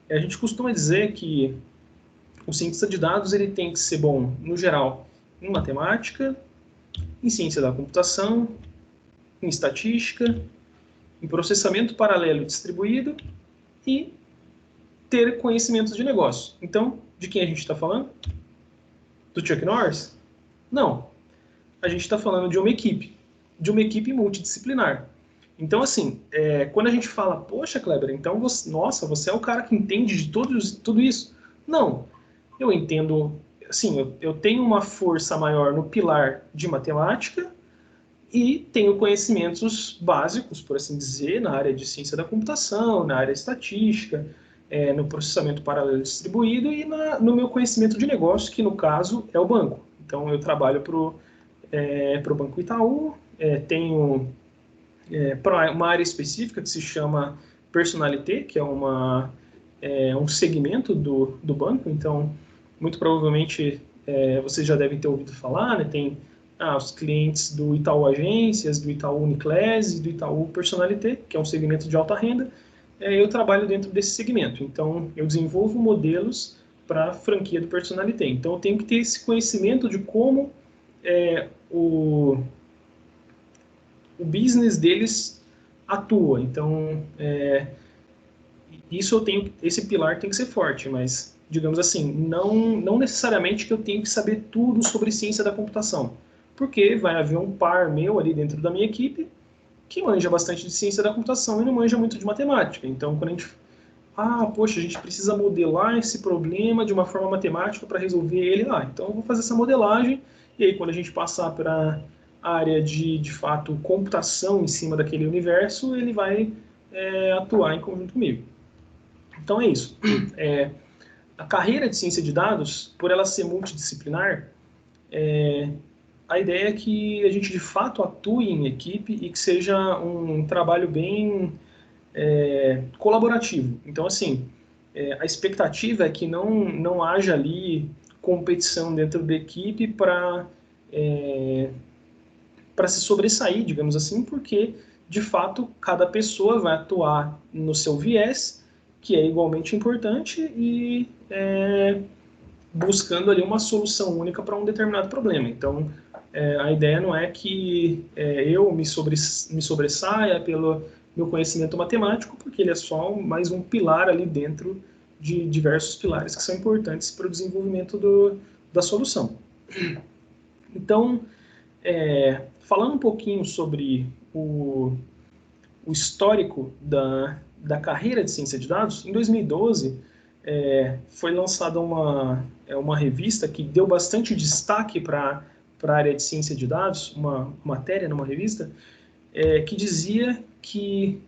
A gente costuma dizer que o cientista de dados ele tem que ser bom, no geral, em matemática, em ciência da computação, em estatística, em processamento paralelo e distribuído e ter conhecimentos de negócio. Então, de quem a gente está falando? Do Chuck Norris? Não. A gente está falando de uma equipe multidisciplinar. Então, assim, quando a gente fala, poxa, Kleber, então você é o cara que entende de tudo isso. Não. Eu entendo, assim, eu tenho uma força maior no pilar de matemática e tenho conhecimentos básicos, por assim dizer, na área de ciência da computação, na área estatística, no processamento paralelo distribuído e no meu conhecimento de negócio, que no caso é o banco. Então, eu trabalho para o Banco Itaú, tenho uma área específica que se chama Personalité, que é um segmento do banco. Então, muito provavelmente vocês já devem ter ouvido falar, né? Tem os clientes do Itaú Agências, do Itaú Uniclass e do Itaú Personalité, que é um segmento de alta renda. Eu trabalho dentro desse segmento. Então, eu desenvolvo modelos para a franquia do Personalité. Então, eu tenho que ter esse conhecimento de como o business deles atua. Então, esse pilar tem que ser forte, mas, digamos assim, não necessariamente que eu tenho que saber tudo sobre ciência da computação, porque vai haver um par meu ali dentro da minha equipe que manja bastante de ciência da computação e não manja muito de matemática. Então, quando a gente poxa, a gente precisa modelar esse problema de uma forma matemática para resolver ele. Então eu vou fazer essa modelagem, e aí quando a gente passar para a área de fato, computação em cima daquele universo, ele vai atuar em conjunto comigo. Então é isso. A carreira de ciência de dados, por ela ser multidisciplinar, a ideia é que a gente de fato atue em equipe e que seja um trabalho bem colaborativo. Então, assim, a expectativa é que não haja ali competição dentro da equipe para se sobressair, digamos assim, porque, de fato, cada pessoa vai atuar no seu viés, que é igualmente importante, e buscando ali uma solução única para um determinado problema. Então, a ideia não é que eu me sobressaia pelo meu conhecimento matemático, porque ele é só mais um pilar ali dentro de diversos pilares que são importantes para o desenvolvimento da solução. Então, falando um pouquinho sobre o histórico da carreira de ciência de dados, em 2012 foi lançada uma revista que deu bastante destaque para a área de ciência de dados, uma matéria numa revista, que dizia que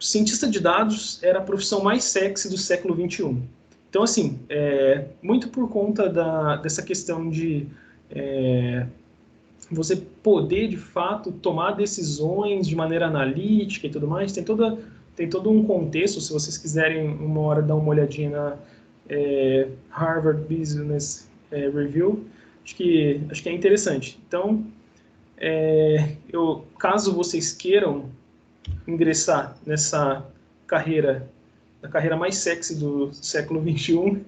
cientista de dados era a profissão mais sexy do século XXI. Então, assim, muito por conta dessa questão de você poder, de fato, tomar decisões de maneira analítica e tudo mais, tem todo um contexto, se vocês quiserem uma hora dar uma olhadinha na Harvard Business Review, acho que é interessante. Então, caso vocês queiram ingressar nessa carreira, na carreira mais sexy do século XXI,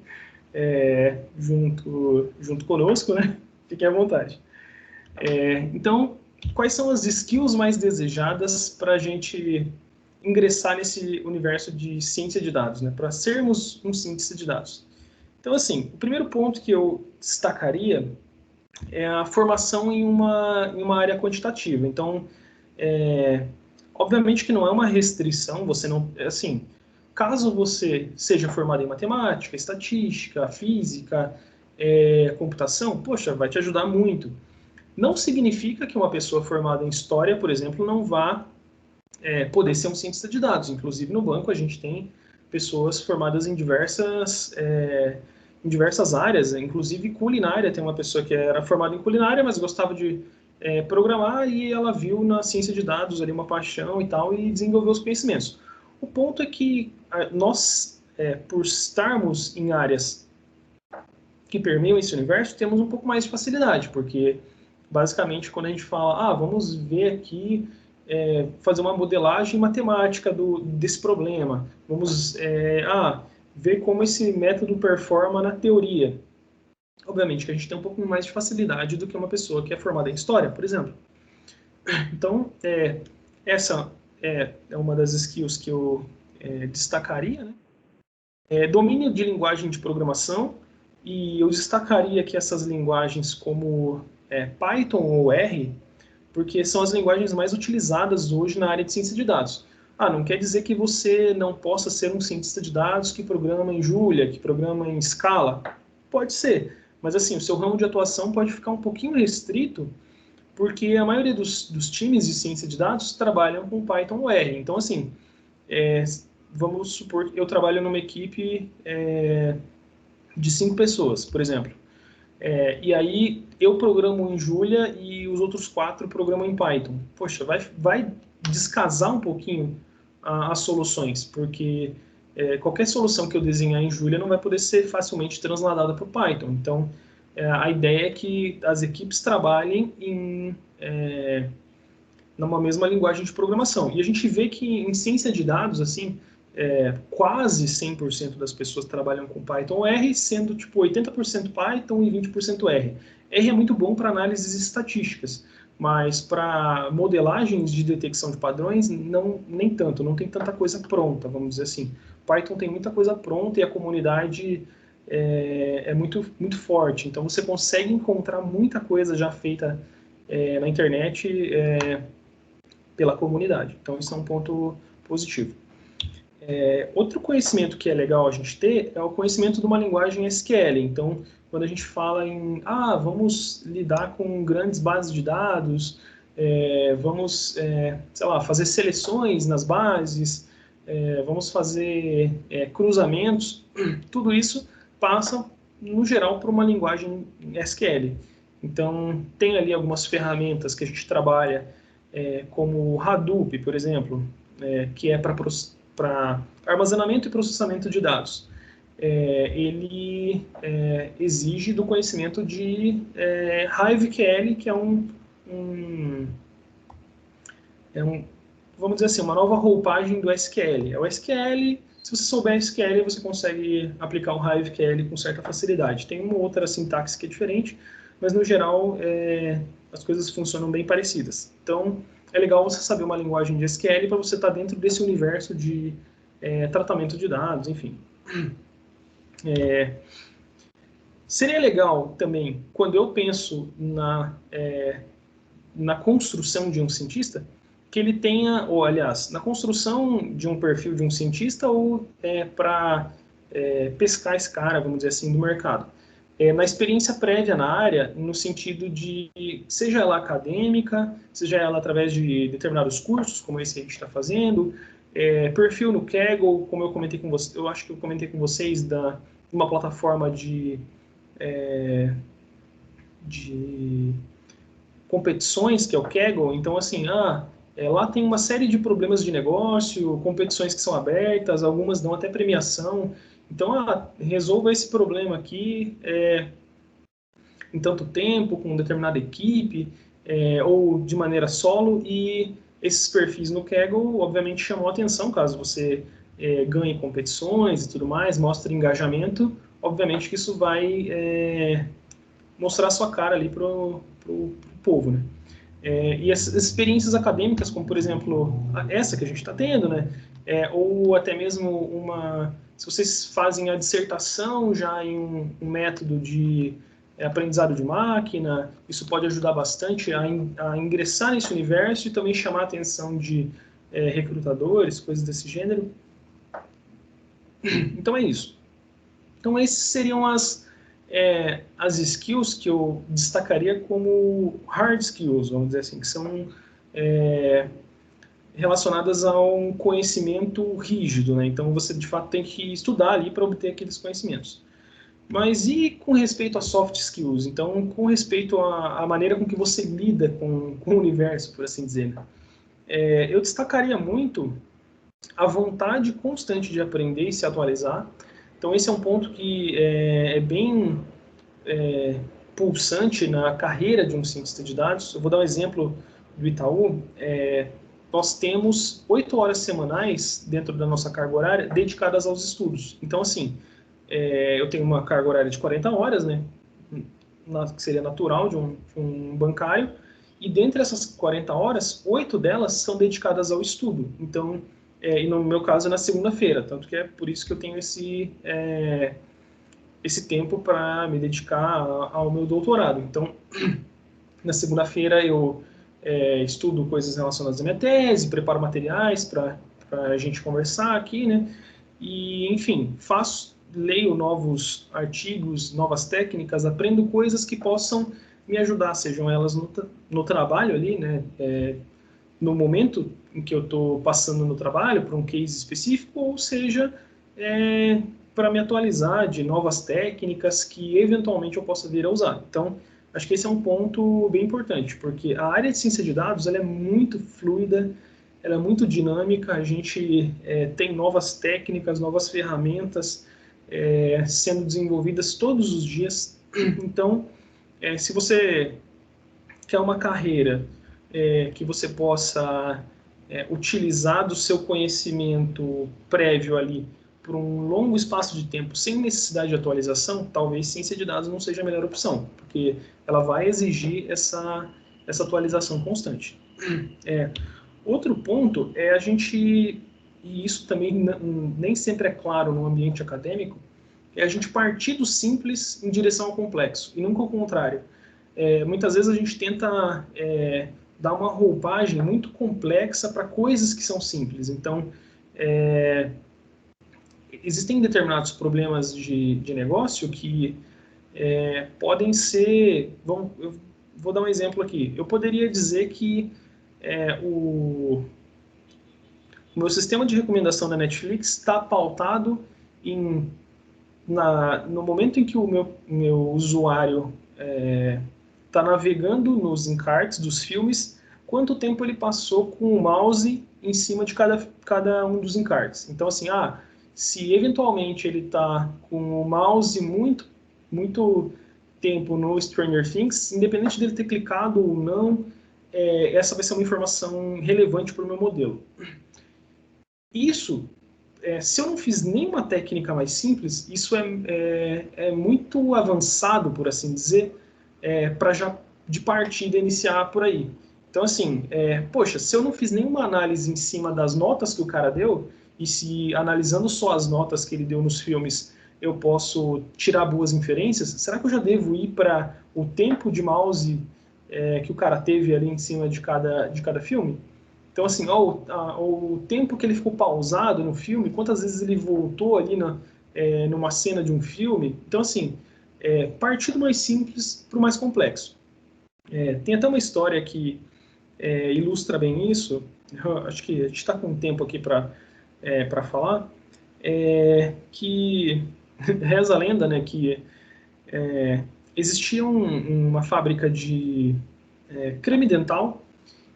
junto conosco, né? Fiquem à vontade. Então, quais são as skills mais desejadas para a gente ingressar nesse universo de ciência de dados, né? Para sermos um cientista de dados? Então, assim, o primeiro ponto que eu destacaria é a formação em uma área quantitativa. Então, obviamente que não é uma restrição, você não, assim, caso você seja formado em matemática, estatística, física, computação, poxa, vai te ajudar muito. Não significa que uma pessoa formada em história, por exemplo, não vá poder ser um cientista de dados. Inclusive, no banco, a gente tem pessoas formadas em diversas áreas, inclusive culinária. Tem uma pessoa que era formada em culinária, mas gostava de programar, e ela viu na ciência de dados ali uma paixão e tal, e desenvolveu os conhecimentos. O ponto é que nós, por estarmos em áreas que permeiam esse universo, temos um pouco mais de facilidade, porque basicamente quando a gente fala, vamos ver aqui, fazer uma modelagem matemática desse problema, vamos ver como esse método performa na teoria. Obviamente que a gente tem um pouco mais de facilidade do que uma pessoa que é formada em história, por exemplo. Então, essa é uma das skills que eu destacaria, né? Domínio de linguagem de programação, e eu destacaria aqui essas linguagens como Python ou R, porque são as linguagens mais utilizadas hoje na área de ciência de dados. Não quer dizer que você não possa ser um cientista de dados que programa em Julia, que programa em Scala. Pode ser, mas assim, o seu ramo de atuação pode ficar um pouquinho restrito, porque a maioria dos times de ciência de dados trabalham com Python ou R. Então, assim, vamos supor que eu trabalho numa equipe de 5 pessoas, por exemplo. E aí eu programo em Julia e os outros 4 programam em Python. Poxa, vai descasar um pouquinho as soluções, porque qualquer solução que eu desenhar em Julia não vai poder ser facilmente transladada para o Python. Então, a ideia é que as equipes trabalhem numa mesma linguagem de programação. E a gente vê que em ciência de dados, assim, quase 100% das pessoas trabalham com Python ou R, sendo tipo 80% Python e 20% R. R é muito bom para análises estatísticas, mas para modelagens de detecção de padrões, nem tanto, não tem tanta coisa pronta, vamos dizer assim. Python tem muita coisa pronta e a comunidade é muito, muito forte, então você consegue encontrar muita coisa já feita na internet pela comunidade. Então, isso é um ponto positivo. Outro conhecimento que é legal a gente ter é o conhecimento de uma linguagem SQL. Então, quando a gente fala em, vamos lidar com grandes bases de dados, vamos, sei lá, fazer seleções nas bases, vamos fazer cruzamentos, tudo isso passa, no geral, por uma linguagem SQL. Então, tem ali algumas ferramentas que a gente trabalha, como Hadoop, por exemplo, que é para armazenamento e processamento de dados. Ele exige do conhecimento de HiveQL, que é vamos dizer assim, uma nova roupagem do SQL. É o SQL, se você souber SQL, você consegue aplicar o HiveQL com certa facilidade. Tem uma outra sintaxe que é diferente, mas no geral as coisas funcionam bem parecidas. Então, é legal você saber uma linguagem de SQL para você estar dentro desse universo de tratamento de dados, enfim. Seria legal também, quando eu penso na construção de um cientista, que ele tenha, ou aliás, na construção de um perfil de um cientista, ou para pescar esse cara, vamos dizer assim, do mercado. Na experiência prévia na área, no sentido de, seja ela acadêmica, seja ela através de determinados cursos, como esse que a gente está fazendo, Perfil no Kaggle, como eu comentei com vocês, eu acho que eu comentei com vocês, uma plataforma de competições, que é o Kaggle. Então, assim, lá tem uma série de problemas de negócio, competições que são abertas, algumas dão até premiação. Então, resolva esse problema aqui em tanto tempo, com determinada equipe, ou de maneira solo, e esses perfis no Kaggle, obviamente, chamam a atenção, caso você ganhe competições e tudo mais, mostre engajamento, obviamente que isso vai mostrar a sua cara ali pro povo, né? E as experiências acadêmicas, como por exemplo essa que a gente está tendo, né? Ou até mesmo se vocês fazem a dissertação já em um método de aprendizado de máquina, isso pode ajudar bastante a ingressar nesse universo e também chamar a atenção de recrutadores, coisas desse gênero. Então é isso. Então esses seriam as skills que eu destacaria como hard skills, vamos dizer assim, que são relacionadas a um conhecimento rígido, né? Então você de fato tem que estudar ali para obter aqueles conhecimentos. Mas e com respeito a soft skills? Então, com respeito à maneira com que você lida com o universo, por assim dizer, né? Eu destacaria muito a vontade constante de aprender e se atualizar. Então, esse é um ponto que é bem pulsante na carreira de um cientista de dados. Eu vou dar um exemplo do Itaú. Nós temos 8 horas semanais dentro da nossa carga horária dedicadas aos estudos. Então, assim, eu tenho uma carga horária de 40 horas, né, que seria natural de um bancário, e dentre essas 40 horas, 8 delas são dedicadas ao estudo. Então, e no meu caso é na segunda-feira, tanto que é por isso que eu tenho esse tempo para me dedicar ao meu doutorado. Então, na segunda-feira eu estudo coisas relacionadas à minha tese, preparo materiais para a gente conversar aqui, né? E, enfim, leio novos artigos, novas técnicas, aprendo coisas que possam me ajudar, sejam elas no trabalho ali, né? No momento em que eu estou passando no trabalho, para um case específico, ou seja, para me atualizar de novas técnicas que eventualmente eu possa vir a usar. Então, acho que esse é um ponto bem importante, porque a área de ciência de dados ela é muito fluida, ela é muito dinâmica, a gente tem novas técnicas, novas ferramentas sendo desenvolvidas todos os dias. Então, se você quer uma carreira que você possa utilizar do seu conhecimento prévio ali por um longo espaço de tempo sem necessidade de atualização, talvez ciência de dados não seja a melhor opção, porque ela vai exigir essa atualização constante. Outro ponto é a gente, e isso também nem sempre é claro no ambiente acadêmico, é a gente partir do simples em direção ao complexo, e nunca ao contrário. Muitas vezes a gente tenta dar uma roupagem muito complexa para coisas que são simples. Então, existem determinados problemas de negócio que podem ser... eu vou dar um exemplo aqui. Eu poderia dizer que o meu sistema de recomendação da Netflix está pautado no momento em que o meu usuário está navegando nos encartes dos filmes, quanto tempo ele passou com o mouse em cima de cada um dos encartes. Então, assim, se eventualmente ele está com o mouse muito, muito tempo no Stranger Things, independente dele ter clicado ou não, essa vai ser uma informação relevante para o meu modelo. Isso, se eu não fiz nenhuma técnica mais simples, isso é muito avançado, por assim dizer, para já de partida iniciar por aí. Então, assim, poxa, se eu não fiz nenhuma análise em cima das notas que o cara deu, e se analisando só as notas que ele deu nos filmes, eu posso tirar boas inferências, será que eu já devo ir para o tempo de mouse que o cara teve ali em cima de cada filme? Então, assim, o tempo que ele ficou pausado no filme, quantas vezes ele voltou ali numa cena de um filme. Então, assim, partir do mais simples para o mais complexo. Tem até uma história que ilustra bem isso, eu acho que a gente está com tempo aqui para falar, que reza a lenda, né, que existia uma fábrica de creme dental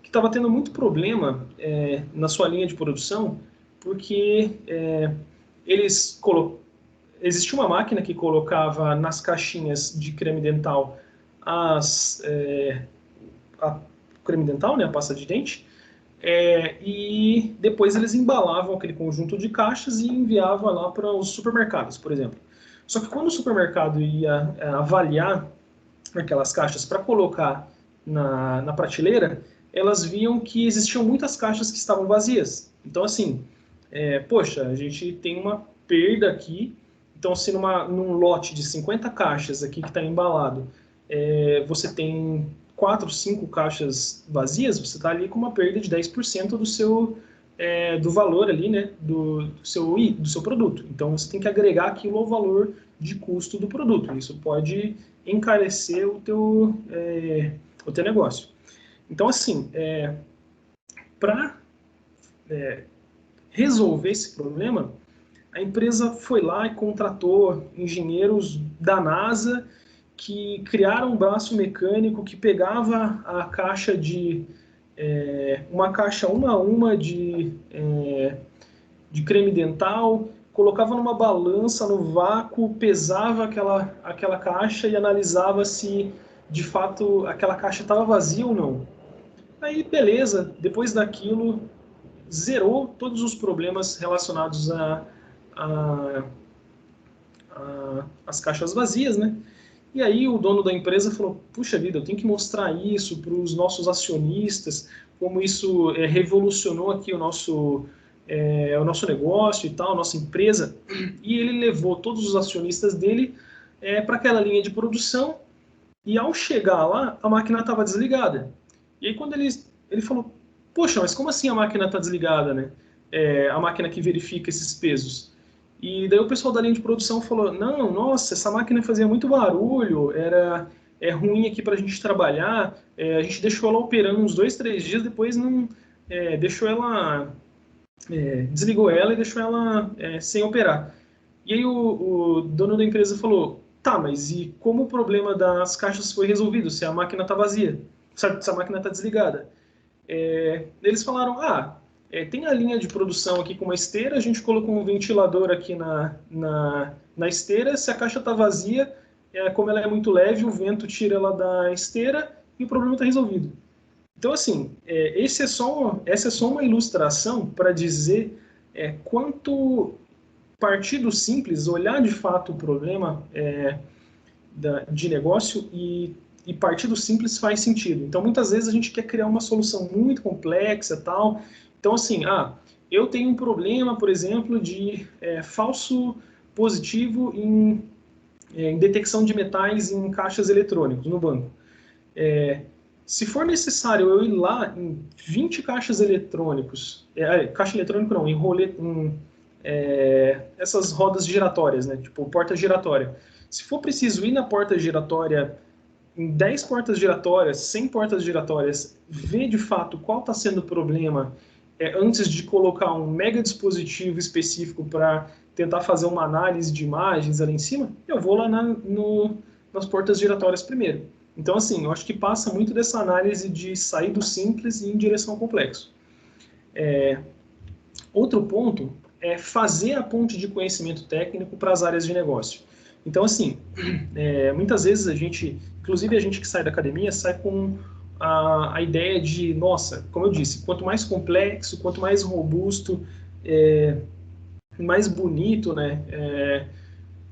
que estava tendo muito problema na sua linha de produção, porque existia uma máquina que colocava nas caixinhas de creme dental a creme dental, né, a pasta de dente, e depois eles embalavam aquele conjunto de caixas e enviavam lá para os supermercados, por exemplo. Só que quando o supermercado ia avaliar aquelas caixas para colocar na prateleira, elas viam que existiam muitas caixas que estavam vazias. Então, assim, poxa, a gente tem uma perda aqui. Então, se num lote de 50 caixas aqui que está embalado, você tem 4, 5 caixas vazias, você está ali com uma perda de 10% do valor ali, né, do seu produto. Então, você tem que agregar aquilo ao valor de custo do produto. Isso pode encarecer o teu negócio. Então, assim, para resolver esse problema, a empresa foi lá e contratou engenheiros da NASA que criaram um braço mecânico que pegava a caixa uma caixa uma a uma de creme dental, colocava numa balança no vácuo, pesava aquela caixa e analisava se de fato aquela caixa estava vazia ou não. Aí, beleza, depois daquilo, zerou todos os problemas relacionados as caixas vazias, né? E aí o dono da empresa falou, puxa vida, eu tenho que mostrar isso para os nossos acionistas, como isso revolucionou aqui o nosso negócio e tal, a nossa empresa. E ele levou todos os acionistas dele para aquela linha de produção e ao chegar lá, a máquina estava desligada. E aí quando ele falou, poxa, mas como assim a máquina está desligada, né? A máquina que verifica esses pesos. E daí o pessoal da linha de produção falou, não, nossa, essa máquina fazia muito barulho, é ruim aqui para a gente trabalhar, a gente deixou ela operando uns 2, 3 dias, depois não deixou ela, desligou ela e deixou ela sem operar. E aí o dono da empresa falou, tá, mas e como o problema das caixas foi resolvido, se a máquina está vazia, se a máquina está desligada? Eles falaram, tem a linha de produção aqui com uma esteira, a gente colocou um ventilador aqui na esteira, se a caixa está vazia, como ela é muito leve, o vento tira ela da esteira e o problema está resolvido. Então, assim, essa é só uma ilustração para dizer quanto partir do simples, olhar de fato o problema de negócio e partir do simples faz sentido. Então, muitas vezes a gente quer criar uma solução muito complexa e tal. Então, assim, eu tenho um problema, por exemplo, de falso positivo em detecção de metais em caixas eletrônicos no banco. Se for necessário eu ir lá em 20 caixas eletrônicos, caixa eletrônico não, essas rodas giratórias, né, tipo porta giratória. Se for preciso ir na porta giratória, em 10 portas giratórias, 100 portas giratórias, ver de fato qual está sendo o problema antes de colocar um mega dispositivo específico para tentar fazer uma análise de imagens ali em cima, eu vou lá nas portas giratórias primeiro. Então, assim, eu acho que passa muito dessa análise de sair do simples e ir em direção ao complexo. Outro ponto é fazer a ponte de conhecimento técnico para as áreas de negócio. Então, assim, muitas vezes inclusive a gente que sai da academia, sai com a ideia de, nossa, como eu disse, quanto mais complexo, quanto mais robusto, mais bonito, né,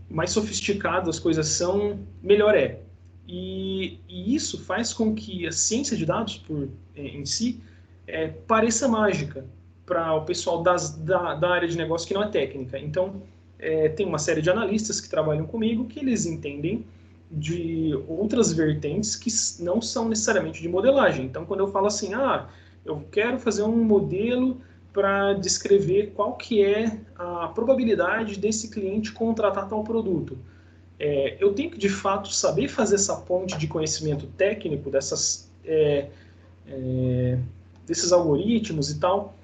mais sofisticado as coisas são, melhor é. E isso faz com que a ciência de dados em si pareça mágica para o pessoal da área de negócio que não é técnica. Então, tem uma série de analistas que trabalham comigo que eles entendem de outras vertentes que não são necessariamente de modelagem. Então, quando eu falo assim, eu quero fazer um modelo para descrever qual que é a probabilidade desse cliente contratar tal produto. Eu tenho que, de fato, saber fazer essa ponte de conhecimento técnico desses algoritmos e tal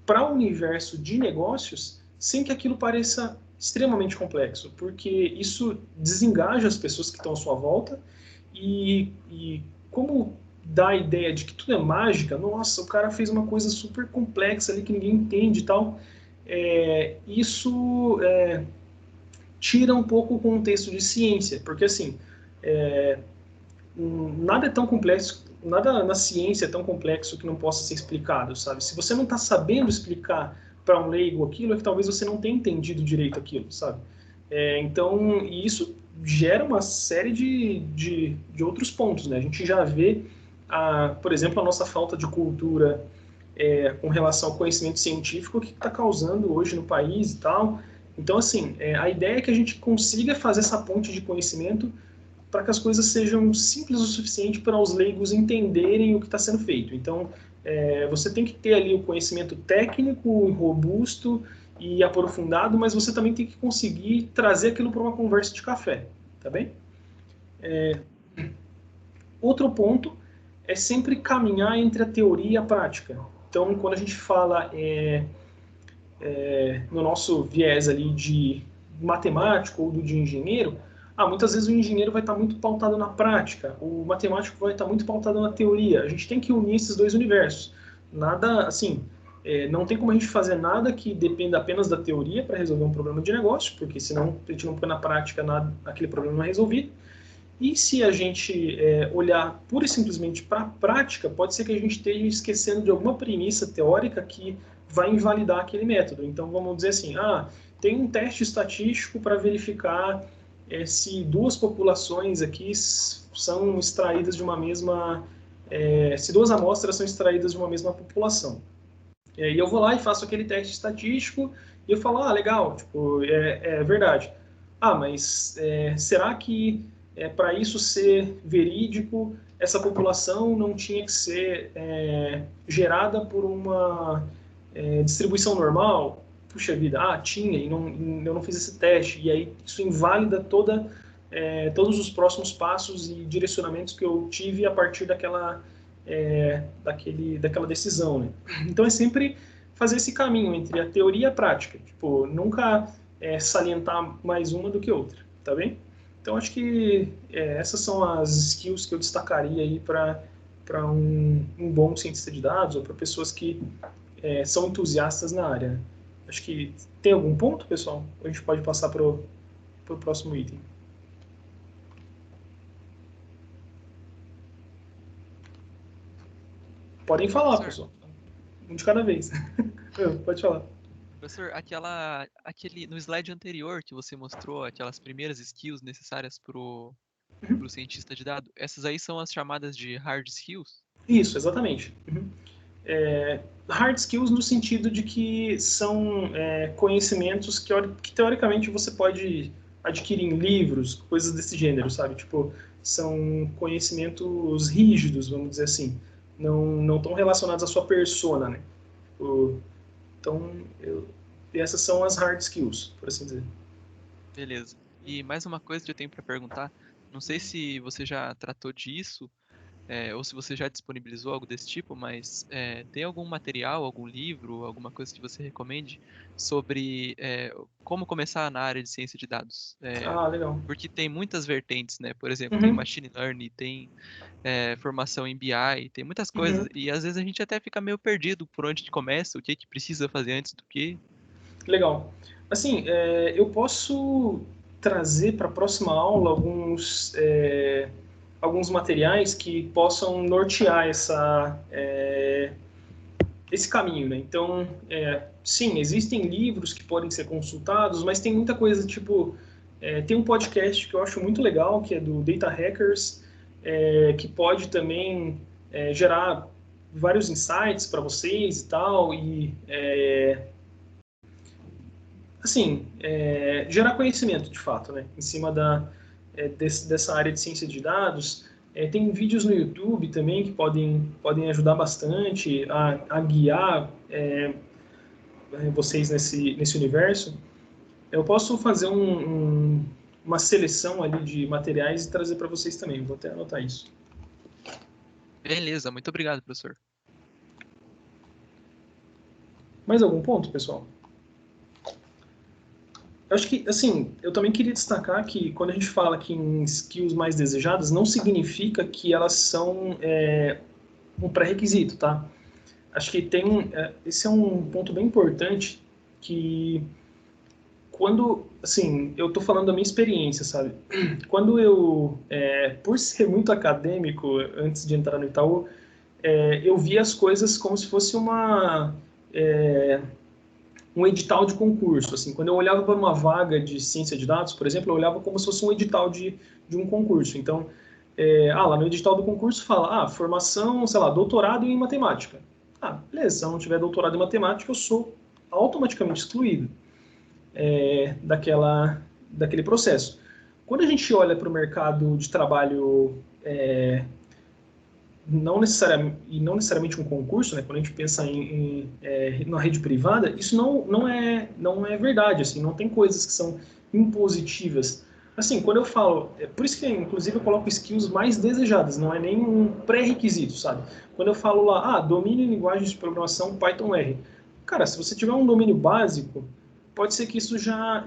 para o universo de negócios sem que aquilo pareça extremamente complexo, porque isso desengaja as pessoas que estão à sua volta e como dá a ideia de que tudo é mágica, nossa, o cara fez uma coisa super complexa ali que ninguém entende e tal, isso tira um pouco o contexto de ciência, porque assim, nada é tão complexo, nada na ciência é tão complexo que não possa ser explicado, sabe? Se você não está sabendo explicar para um leigo aquilo, é que talvez você não tenha entendido direito aquilo, sabe? Então, e isso gera uma série de outros pontos, né? A gente já vê, por exemplo, a nossa falta de cultura com relação ao conhecimento científico que está causando hoje no país e tal. Então, assim, a ideia é que a gente consiga fazer essa ponte de conhecimento para que as coisas sejam simples o suficiente para os leigos entenderem o que está sendo feito. Então, você tem que ter ali o conhecimento técnico, robusto e aprofundado, mas você também tem que conseguir trazer aquilo para uma conversa de café, tá bem? Outro ponto é sempre caminhar entre a teoria e a prática. Então, quando a gente fala no nosso viés ali de matemático ou do de engenheiro, muitas vezes o engenheiro vai estar muito pautado na prática, o matemático vai estar muito pautado na teoria. A gente tem que unir esses dois universos. Nada, assim, não tem como a gente fazer nada que dependa apenas da teoria para resolver um problema de negócio, porque senão a gente não põe na prática nada, aquele problema não é resolvido. E se a gente olhar pura e simplesmente para a prática, pode ser que a gente esteja esquecendo de alguma premissa teórica que vai invalidar aquele método. Então, vamos dizer assim, tem um teste estatístico para verificar se duas populações aqui são extraídas de uma mesma... se duas amostras são extraídas de uma mesma população. E eu vou lá e faço aquele teste estatístico e eu falo, legal, tipo, é verdade. Mas será que para isso ser verídico, essa população não tinha que ser gerada por uma distribuição normal? Puxa vida, tinha, e eu não fiz esse teste. E aí isso invalida todos os próximos passos e direcionamentos que eu tive a partir daquela decisão, né? Então é sempre fazer esse caminho entre a teoria e a prática, tipo, nunca salientar mais uma do que outra, tá bem? Então acho que essas são as skills que eu destacaria aí para um bom cientista de dados ou para pessoas que são entusiastas na área, né? Acho que tem algum ponto, pessoal? Ou a gente pode passar para o próximo item. Podem falar, pessoal. Um de cada vez. Pode falar. Professor, no slide anterior que você mostrou, aquelas primeiras skills necessárias pro cientista de dados, essas aí são as chamadas de hard skills? Isso, exatamente. Hard skills no sentido de que são conhecimentos que teoricamente você pode adquirir em livros, coisas desse gênero, sabe? Tipo, são conhecimentos rígidos, vamos dizer assim. Não tão relacionados à sua persona, né? Então, essas são as hard skills, por assim dizer. Beleza. E mais uma coisa que eu tenho para perguntar, não sei se você já tratou disso, ou se você já disponibilizou algo desse tipo, mas tem algum material, algum livro, alguma coisa que você recomende sobre como começar na área de ciência de dados? Legal. Porque tem muitas vertentes, né? Por exemplo, tem machine learning, tem formação em BI, tem muitas coisas, e às vezes a gente até fica meio perdido por onde começa, o que precisa fazer antes do que. Legal. Assim, eu posso trazer para a próxima aula alguns materiais que possam nortear esse caminho, né? Então, sim, existem livros que podem ser consultados, mas tem muita coisa, tipo, tem um podcast que eu acho muito legal, que é do Data Hackers, que pode também gerar vários insights para vocês e tal, e assim, gerar conhecimento, de fato, né? Em cima dessa área de ciência de dados. Tem vídeos no YouTube também que podem ajudar bastante a guiar vocês nesse universo. Eu posso fazer uma seleção ali de materiais e trazer para vocês também. Vou até anotar isso. Beleza, muito obrigado, professor. Mais algum ponto, pessoal? Eu acho que, assim, eu também queria destacar que quando a gente fala que em skills mais desejadas, não significa que elas são um pré-requisito, tá? Acho que esse é um ponto bem importante que quando, assim, eu tô falando da minha experiência, sabe? Quando eu, por ser muito acadêmico antes de entrar no Itaú, eu via as coisas como se fosse um edital de concurso. Assim, quando eu olhava para uma vaga de ciência de dados, por exemplo, eu olhava como se fosse um edital de um concurso. Então, lá no edital do concurso fala, formação, sei lá, doutorado em matemática. Beleza, se eu não tiver doutorado em matemática, eu sou automaticamente excluído daquele processo. Quando a gente olha para o mercado de trabalho, não necessariamente um concurso, né? Quando a gente pensa na rede privada, isso não é verdade, assim, não tem coisas que são impositivas. Assim, quando eu falo, por isso que inclusive eu coloco skills mais desejadas, não é nem um pré-requisito, sabe? Quando eu falo lá, domínio em linguagens de programação Python R. Cara, se você tiver um domínio básico, pode ser que isso já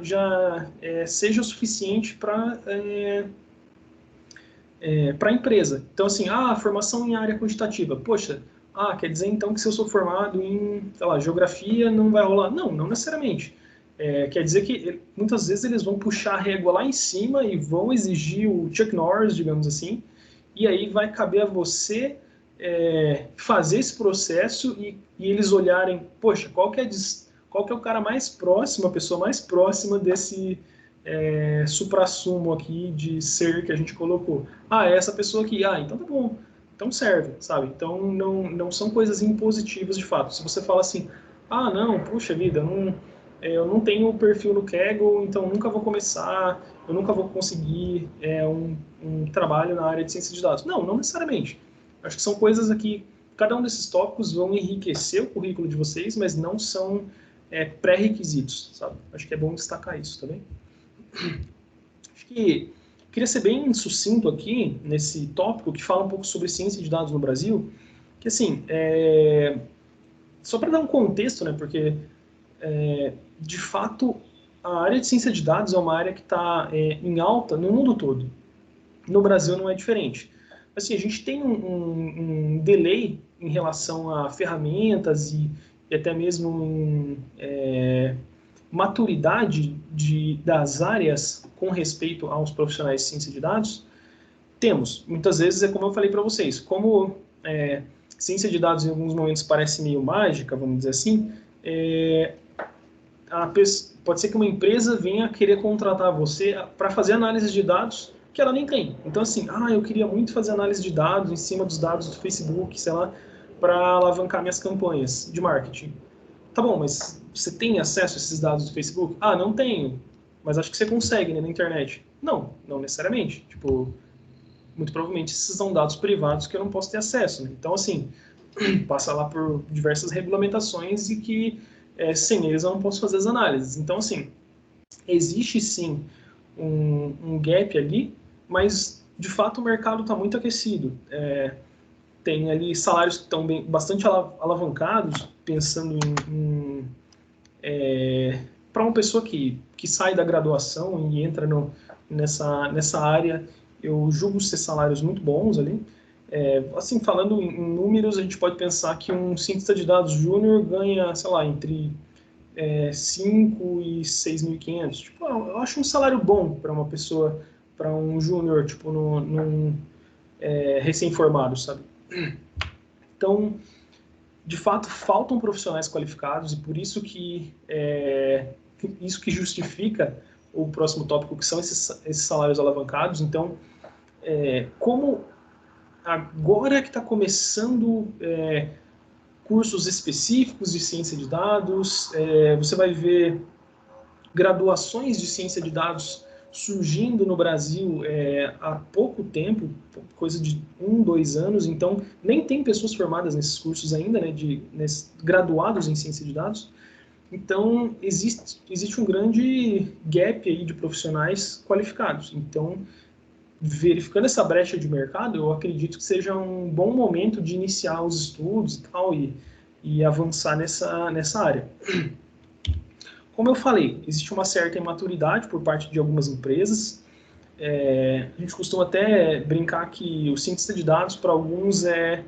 seja o suficiente para a empresa. Então, assim, formação em área quantitativa. Poxa, quer dizer então que se eu sou formado em, sei lá, geografia, não vai rolar? Não necessariamente. Quer dizer que muitas vezes eles vão puxar a régua lá em cima e vão exigir o Chuck Norris, digamos assim, e aí vai caber a você fazer esse processo e eles olharem, poxa, qual que é o cara mais próximo, a pessoa mais próxima desse suprassumo aqui de ser que a gente colocou. É essa pessoa aqui. Então tá bom. Então serve, sabe? Então não são coisas impositivas de fato. Se você fala assim, não, puxa vida, eu não tenho perfil no Kaggle, então nunca vou começar, eu nunca vou conseguir um trabalho na área de ciência de dados. Não necessariamente. Acho que são coisas aqui, cada um desses tópicos vão enriquecer o currículo de vocês, mas não são pré-requisitos, sabe? Acho que é bom destacar isso, tá bem? Acho que queria ser bem sucinto aqui nesse tópico que fala um pouco sobre ciência de dados no Brasil, que assim, só para dar um contexto, né, porque de fato a área de ciência de dados é uma área que está em alta no mundo todo. No Brasil não é diferente. Assim, a gente tem um delay em relação a ferramentas e até mesmo maturidade das áreas com respeito aos profissionais de ciência de dados. Temos. Muitas vezes é como eu falei para vocês, como ciência de dados em alguns momentos parece meio mágica, vamos dizer assim, pode ser que uma empresa venha querer contratar você para fazer análise de dados que ela nem tem. Então, assim, eu queria muito fazer análise de dados em cima dos dados do Facebook, sei lá, para alavancar minhas campanhas de marketing. Tá bom, mas você tem acesso a esses dados do Facebook? Não tenho, mas acho que você consegue, né, na internet. Não necessariamente. Tipo, muito provavelmente esses são dados privados que eu não posso ter acesso, né? Então, assim, passa lá por diversas regulamentações e que sem eles eu não posso fazer as análises. Então, assim, existe sim um gap ali, mas de fato o mercado está muito aquecido. Tem ali salários que estão bastante alavancados, pensando para uma pessoa que sai da graduação e entra nessa área, eu julgo ser salários muito bons ali. Assim, falando em números, a gente pode pensar que um cientista de dados júnior ganha, sei lá, entre 5 e 6.500. Tipo, eu acho um salário bom para uma pessoa, para um júnior, tipo, recém-formado, sabe? Então, de fato, faltam profissionais qualificados e por isso que justifica o próximo tópico, que são esses salários alavancados. Então, como agora que está começando cursos específicos de ciência de dados, você vai ver graduações de ciência de dados surgindo no Brasil há pouco tempo, coisa de 2 anos, então nem tem pessoas formadas nesses cursos ainda, né, graduados em ciência de dados. Então existe um grande gap aí de profissionais qualificados. Então, verificando essa brecha de mercado, eu acredito que seja um bom momento de iniciar os estudos e tal, e e avançar nessa área. Como eu falei, existe uma certa imaturidade por parte de algumas empresas. A gente costuma até brincar que o cientista de dados, para alguns, é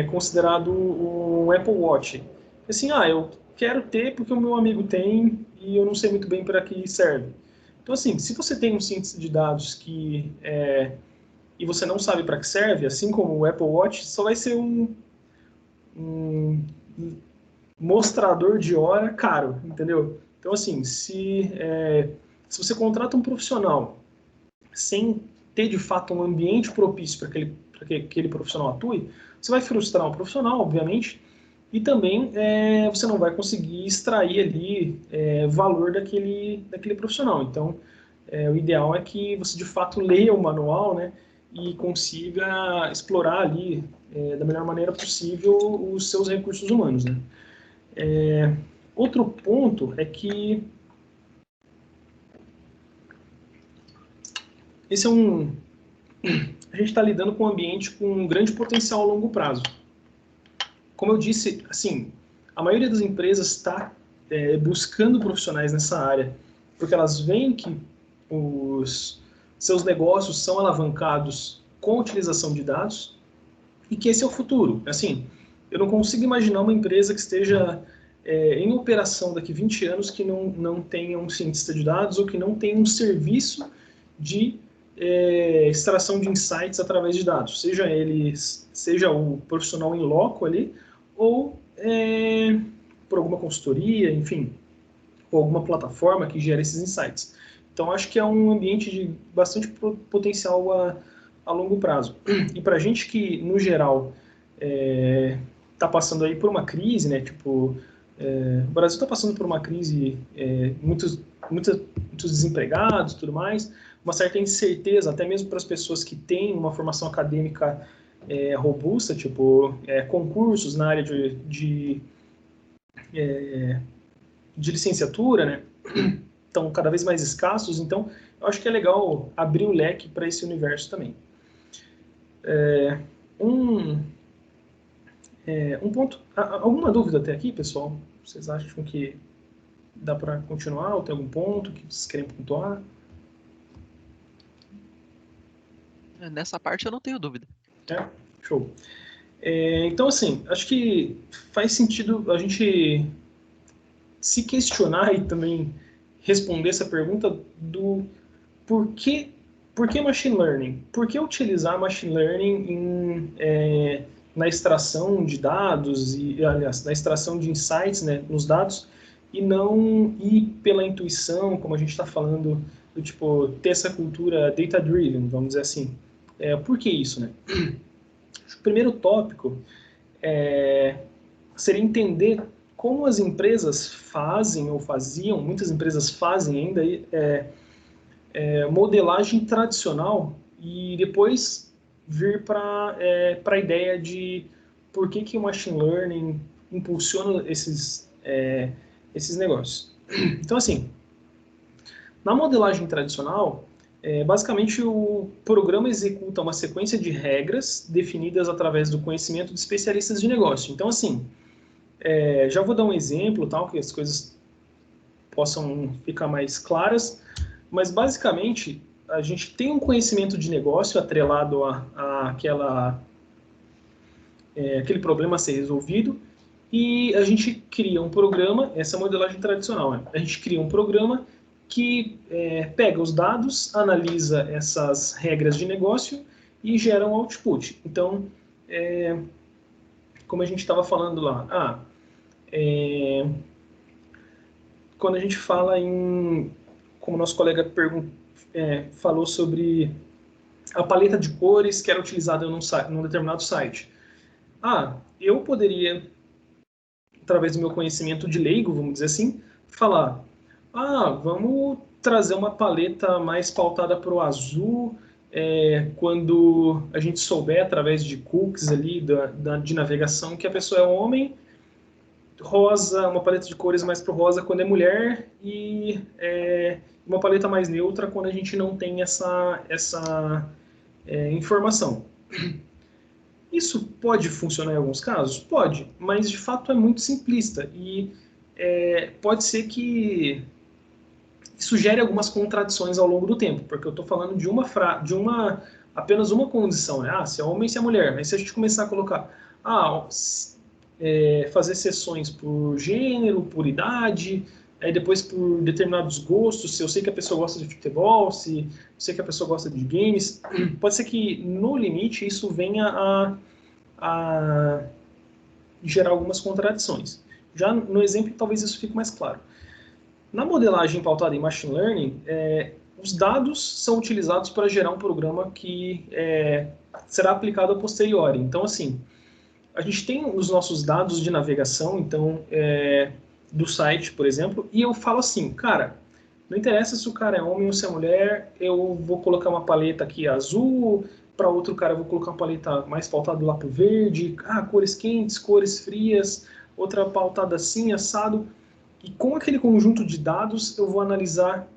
considerado um Apple Watch. Assim, eu quero ter porque o meu amigo tem e eu não sei muito bem para que serve. Então, assim, se você tem um cientista de dados e você não sabe para que serve, assim como o Apple Watch, só vai ser um mostrador de hora caro, entendeu? Então, assim, se você contrata um profissional sem ter, de fato, um ambiente propício para que aquele profissional atue, você vai frustrar o profissional, obviamente, e também você não vai conseguir extrair ali valor daquele profissional. Então, o ideal é que você, de fato, leia o manual, né, e consiga explorar ali, da melhor maneira possível, os seus recursos humanos, né. Outro ponto é que esse é a gente está lidando com um ambiente com um grande potencial a longo prazo. Como eu disse, assim, a maioria das empresas está buscando profissionais nessa área, porque elas veem que os seus negócios são alavancados com a utilização de dados e que esse é o futuro. Assim, eu não consigo imaginar uma empresa que esteja em operação daqui 20 anos que não tenha um cientista de dados ou que não tenha um serviço de extração de insights através de dados, seja o profissional em loco ali, ou por alguma consultoria, enfim, ou alguma plataforma que gere esses insights. Então, acho que é um ambiente de bastante potencial a longo prazo. E para a gente que, no geral, está passando aí por uma crise, né? Tipo, o Brasil está passando por uma crise, muitos desempregados, tudo mais, uma certa incerteza, até mesmo para as pessoas que têm uma formação acadêmica robusta, tipo concursos na área de licenciatura, né? Estão cada vez mais escassos, então eu acho que é legal abrir o leque para esse universo também. Um ponto, alguma dúvida até aqui, pessoal? Vocês acham que dá para continuar ou tem algum ponto que vocês querem pontuar? Nessa parte eu não tenho dúvida. Show. Então, assim, acho que faz sentido a gente se questionar e também responder essa pergunta do por que machine learning? Por que utilizar machine learning na extração de dados e, aliás, na extração de insights, né, nos dados e não ir pela intuição, como a gente está falando, do tipo, ter essa cultura data-driven, vamos dizer assim. Por que isso, né? O primeiro tópico seria entender como as empresas fazem ou faziam, muitas empresas fazem ainda, modelagem tradicional e depois vir para a ideia de por que o machine learning impulsiona esses negócios. Então, assim, na modelagem tradicional, basicamente o programa executa uma sequência de regras definidas através do conhecimento de especialistas de negócio. Então, assim, já vou dar um exemplo, tal, que as coisas possam ficar mais claras, mas basicamente a gente tem um conhecimento de negócio atrelado aquele problema a ser resolvido e a gente cria um programa, essa é a modelagem tradicional, né? A gente cria um programa que pega os dados, analisa essas regras de negócio e gera um output. Então, como a gente estava falando lá, quando a gente fala como nosso colega falou sobre a paleta de cores que era utilizada num determinado site. Eu poderia, através do meu conhecimento de leigo, vamos dizer assim, falar, vamos trazer uma paleta mais pautada para o azul, quando a gente souber, através de cookies ali de navegação, que a pessoa é homem, rosa, uma paleta de cores mais pro rosa quando é mulher e uma paleta mais neutra quando a gente não tem essa informação. Isso pode funcionar em alguns casos? Pode, mas de fato é muito simplista e pode ser que isso gere algumas contradições ao longo do tempo, porque eu estou falando de apenas uma condição, né? Se é homem e se é mulher. Mas se a gente começar a colocar, fazer sessões por gênero, por idade, aí depois por determinados gostos, se eu sei que a pessoa gosta de futebol, se eu sei que a pessoa gosta de games, pode ser que no limite isso venha a gerar algumas contradições. Já no exemplo, talvez isso fique mais claro. Na modelagem pautada em Machine Learning, os dados são utilizados para gerar um programa que será aplicado a posteriori. Então, assim, a gente tem os nossos dados de navegação, então, do site, por exemplo, e eu falo assim, cara, não interessa se o cara é homem ou se é mulher, eu vou colocar uma paleta aqui azul, para outro cara eu vou colocar uma paleta mais pautada lá para o verde, cores quentes, cores frias, outra pautada assim, assado. E com aquele conjunto de dados, eu vou analisar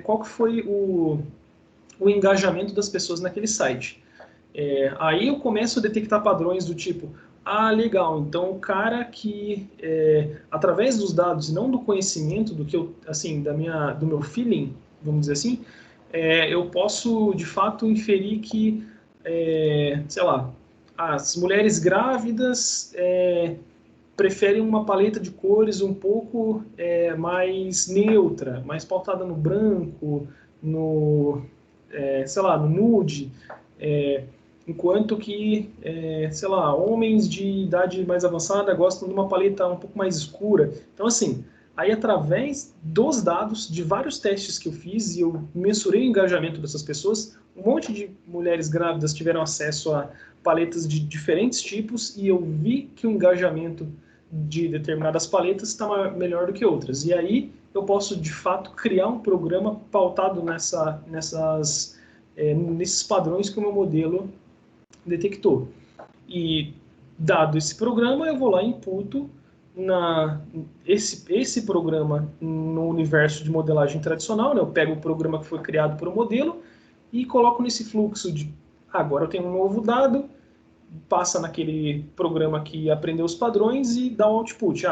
qual que foi o engajamento das pessoas naquele site. Aí eu começo a detectar padrões do tipo, legal, então o cara que, através dos dados e não do conhecimento, do que eu, assim, do meu feeling, vamos dizer assim, eu posso, de fato, inferir que, sei lá, as mulheres grávidas preferem uma paleta de cores um pouco mais neutra, mais pautada no branco, sei lá, no nude, enquanto que, sei lá, homens de idade mais avançada gostam de uma paleta um pouco mais escura. Então, assim, aí através dos dados, de vários testes que eu fiz, e eu mensurei o engajamento dessas pessoas, um monte de mulheres grávidas tiveram acesso a paletas de diferentes tipos, e eu vi que o engajamento de determinadas paletas está melhor do que outras. E aí eu posso, de fato, criar um programa pautado nesses padrões que o meu modelo detectou. E, dado esse programa, eu vou lá e imputo esse programa no universo de modelagem tradicional, né? Eu pego o programa que foi criado por um modelo e coloco nesse fluxo de agora eu tenho um novo dado, passa naquele programa que aprendeu os padrões e dá um output.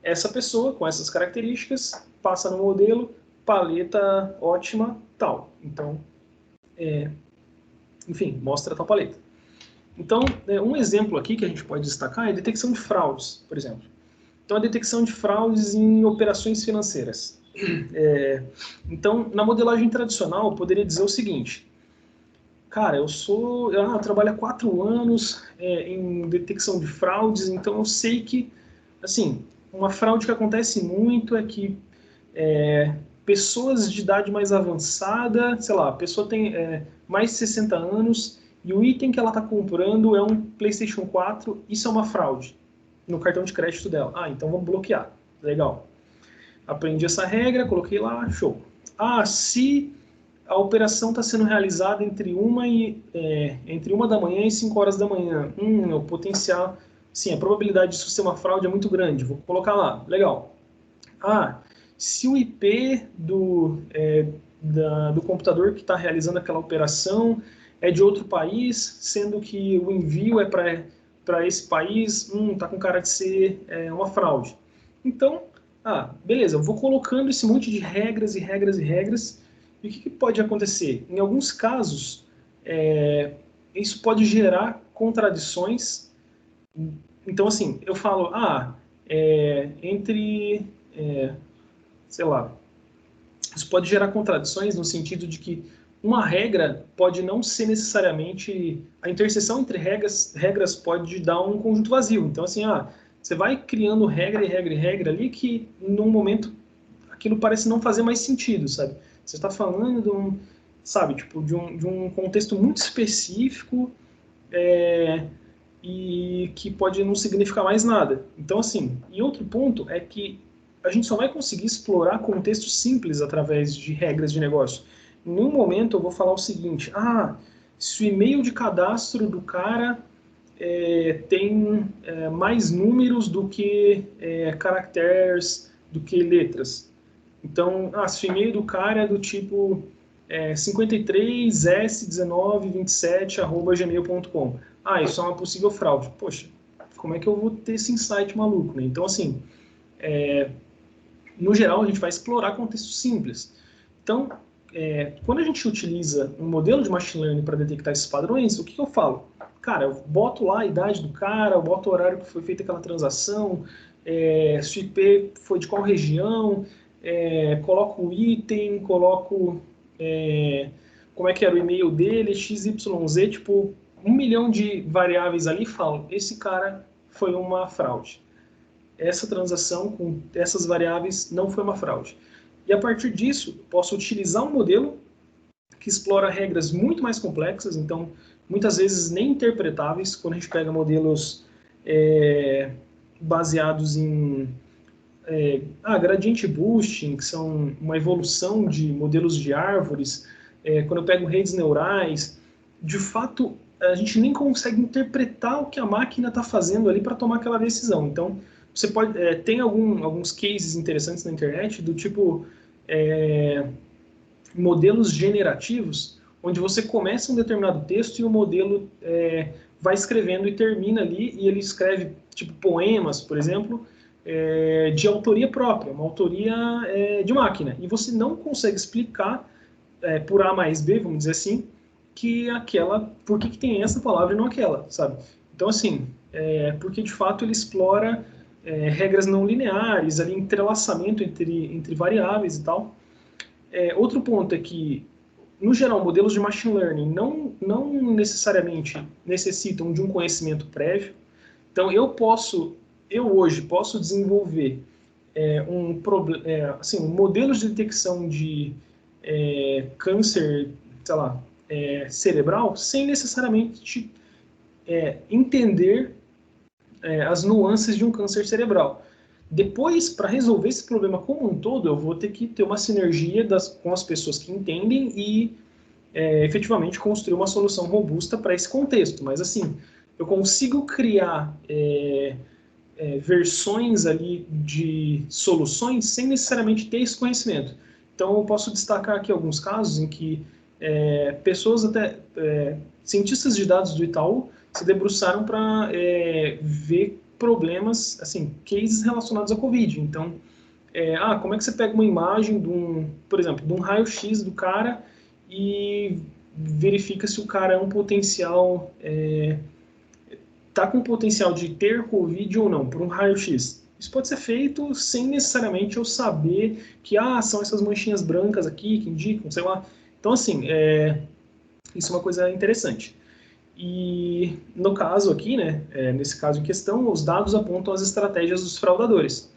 Essa pessoa com essas características passa no modelo, paleta ótima, tal. Então, enfim, mostra tal paleta. Então, um exemplo aqui que a gente pode destacar é a detecção de fraudes, por exemplo. Então, a detecção de fraudes em operações financeiras. Então, na modelagem tradicional, eu poderia dizer o seguinte: cara, eu trabalho há 4 anos em detecção de fraudes, então eu sei que, assim, uma fraude que acontece muito é que pessoas de idade mais avançada, sei lá, a pessoa tem mais de 60 anos e o item que ela está comprando é um PlayStation 4, isso é uma fraude no cartão de crédito dela. Então vamos bloquear. Legal. Aprendi essa regra, coloquei lá, show. Se a operação está sendo realizada entre 1 da manhã e 5 horas da manhã. O potencial, sim, a probabilidade disso ser uma fraude é muito grande. Vou colocar lá, legal. Se o IP do computador que está realizando aquela operação é de outro país, sendo que o envio é para esse país, está com cara de ser uma fraude. Então, beleza, eu vou colocando esse monte de regras e regras e regras. E o que pode acontecer? Em alguns casos, isso pode gerar contradições. Então, assim, eu falo, sei lá, isso pode gerar contradições no sentido de que uma regra pode não ser necessariamente... A interseção entre regras pode dar um conjunto vazio. Então, assim, você vai criando regra e regra e regra ali que, num momento, aquilo parece não fazer mais sentido, sabe? Você está falando de um contexto muito específico e que pode não significar mais nada. Então, assim, e outro ponto é que a gente só vai conseguir explorar contextos simples através de regras de negócio. Em nenhum momento eu vou falar o seguinte, se o e-mail de cadastro do cara tem mais números do que caracteres, do que letras. Então, se o e-mail do cara é do tipo 53s1927@gmail.com. Isso é uma possível fraude. Poxa, como é que eu vou ter esse insight maluco, né? Então, assim, no geral, a gente vai explorar contextos simples. Então, quando a gente utiliza um modelo de machine learning para detectar esses padrões, o que eu falo? Cara, eu boto lá a idade do cara, eu boto o horário que foi feita aquela transação, se o IP foi de qual região, coloco o item, coloco como é que era o e-mail dele, XYZ, tipo, 1 milhão de variáveis ali, falo, esse cara foi uma fraude. Essa transação com essas variáveis não foi uma fraude. E a partir disso, posso utilizar um modelo que explora regras muito mais complexas, então, muitas vezes nem interpretáveis, quando a gente pega modelos baseados em gradient boosting, que são uma evolução de modelos de árvores, quando eu pego redes neurais, de fato, a gente nem consegue interpretar o que a máquina está fazendo ali para tomar aquela decisão. Então, você pode tem alguns cases interessantes na internet do tipo modelos generativos, onde você começa um determinado texto e o modelo vai escrevendo e termina ali, e ele escreve tipo poemas, por exemplo, de autoria própria, uma autoria de máquina. E você não consegue explicar por A mais B, vamos dizer assim, que por que tem essa palavra e não aquela, sabe? Então, assim, porque de fato ele explora regras não lineares, ali, entrelaçamento entre variáveis e tal. Outro ponto é que, no geral, modelos de machine learning não necessariamente necessitam de um conhecimento prévio. Então, eu hoje posso desenvolver modelos de detecção de câncer, sei lá, cerebral, sem necessariamente entender as nuances de um câncer cerebral. Depois, para resolver esse problema como um todo, eu vou ter que ter uma sinergia com as pessoas que entendem e efetivamente construir uma solução robusta para esse contexto. Mas, assim, eu consigo criar versões ali de soluções sem necessariamente ter esse conhecimento. Então, eu posso destacar aqui alguns casos em que pessoas, até cientistas de dados do Itaú, se debruçaram para ver problemas, assim, cases relacionados à Covid. Então, como é que você pega uma imagem por exemplo, de um raio-x do cara e verifica se o cara é um potencial, tá com potencial de ter Covid ou não, por um raio-x. Isso pode ser feito sem necessariamente eu saber que são essas manchinhas brancas aqui que indicam, sei lá. Então, assim, isso é uma coisa interessante. E no caso aqui, né, nesse caso em questão, os dados apontam as estratégias dos fraudadores.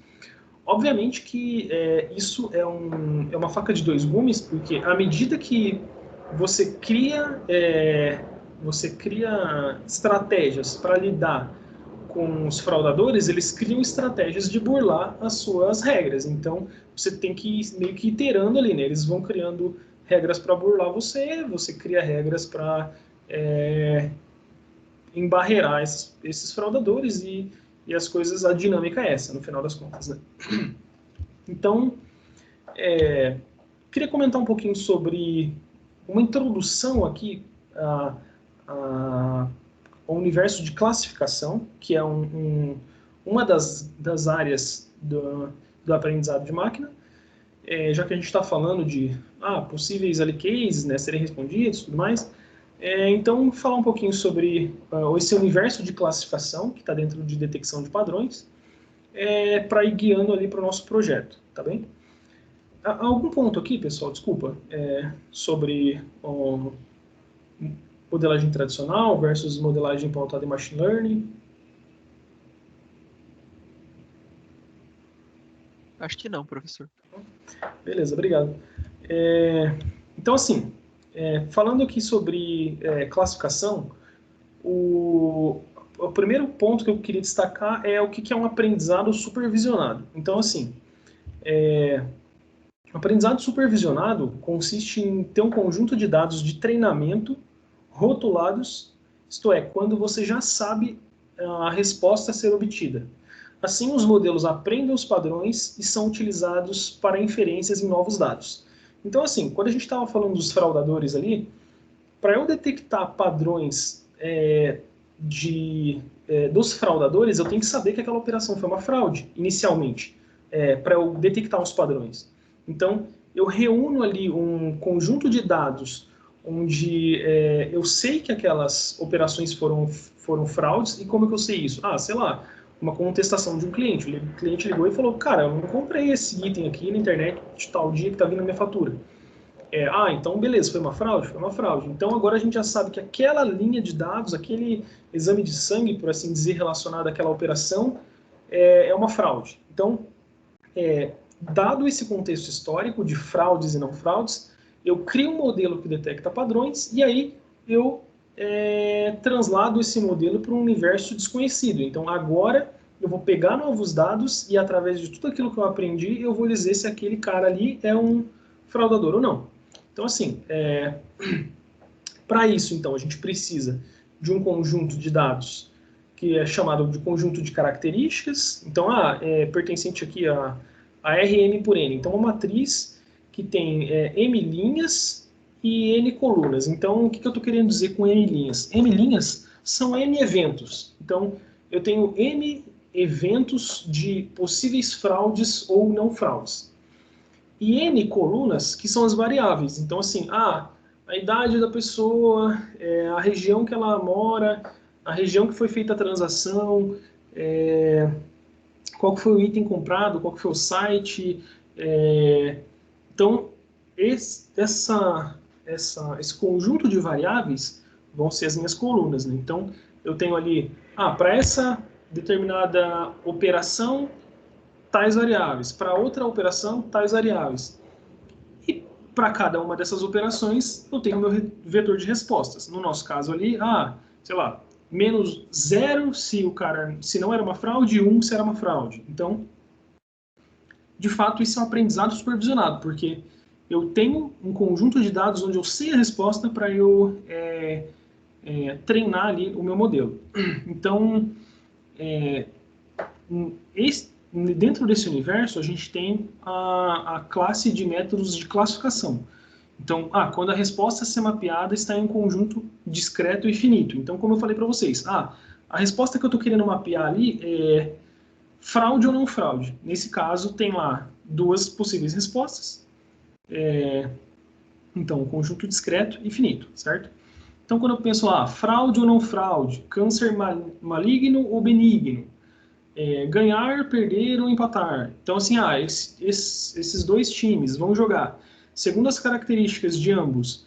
Obviamente que isso é uma faca de dois gumes, porque à medida que você cria estratégias para lidar com os fraudadores, eles criam estratégias de burlar as suas regras. Então, você tem que ir meio que iterando ali, né? Eles vão criando regras para burlar você cria regras para embarrear esses fraudadores e as coisas, a dinâmica é essa, no final das contas, né? Então, queria comentar um pouquinho sobre uma introdução aqui ao universo de classificação, que é uma das áreas do aprendizado de máquina, já que a gente está falando de possíveis cases, né, serem respondidos e tudo mais. Então, falar um pouquinho sobre esse universo de classificação, que está dentro de detecção de padrões, para ir guiando ali para o nosso projeto, tá bem? Algum ponto aqui, pessoal, desculpa, sobre modelagem tradicional versus modelagem pautada em machine learning? Acho que não, professor. Beleza, obrigado. Então, assim, falando aqui sobre classificação, o primeiro ponto que eu queria destacar é o que é um aprendizado supervisionado. Então, assim, o aprendizado supervisionado consiste em ter um conjunto de dados de treinamento rotulados, isto é, quando você já sabe a resposta a ser obtida. Assim, os modelos aprendem os padrões e são utilizados para inferências em novos dados. Então, assim, quando a gente estava falando dos fraudadores ali, para eu detectar padrões dos fraudadores, eu tenho que saber que aquela operação foi uma fraude, inicialmente, para eu detectar os padrões. Então, eu reúno ali um conjunto de dados onde eu sei que aquelas operações foram fraudes, e como é que eu sei isso? Ah, sei lá, uma contestação de um cliente. O cliente ligou e falou, cara, eu não comprei esse item aqui na internet de tal dia que está vindo a minha fatura. Então beleza, foi uma fraude? Foi uma fraude. Então agora a gente já sabe que aquela linha de dados, aquele exame de sangue, por assim dizer, relacionado àquela operação, é uma fraude. Então, dado esse contexto histórico de fraudes e não fraudes, eu crio um modelo que detecta padrões e aí eu translado esse modelo para um universo desconhecido. Então agora eu vou pegar novos dados e através de tudo aquilo que eu aprendi, eu vou dizer se aquele cara ali é um fraudador ou não. Então, assim, para isso, então, a gente precisa de um conjunto de dados que é chamado de conjunto de características. Então, pertencente aqui a Rm por N. Então, uma matriz que tem M linhas e N colunas. Então, o que eu estou querendo dizer com M linhas? M linhas são N eventos. Então, eu tenho M eventos de possíveis fraudes ou não fraudes. E N colunas, que são as variáveis. Então, assim, a idade da pessoa, a região que ela mora, a região que foi feita a transação, qual que foi o item comprado, qual que foi o site. Então, esse conjunto de variáveis vão ser as minhas colunas. Né? Então, eu tenho ali, para essa determinada operação, tais variáveis. Para outra operação, tais variáveis. E para cada uma dessas operações, eu tenho o meu vetor de respostas. No nosso caso ali, sei lá, menos 0 se não era uma fraude, e 1 se era uma fraude. Então, de fato, isso é um aprendizado supervisionado, porque eu tenho um conjunto de dados onde eu sei a resposta para eu treinar ali o meu modelo. Então, dentro desse universo, a gente tem a classe de métodos de classificação. Então, quando a resposta a ser mapeada está em um conjunto discreto e finito. Então, como eu falei para vocês, a resposta que eu estou querendo mapear ali é fraude ou não fraude. Nesse caso, tem lá duas possíveis respostas. Então, um conjunto discreto e finito, certo? Então, quando eu penso lá, fraude ou não fraude, câncer maligno ou benigno, ganhar, perder ou empatar. Então, assim, esses dois times vão jogar. Segundo as características de ambos,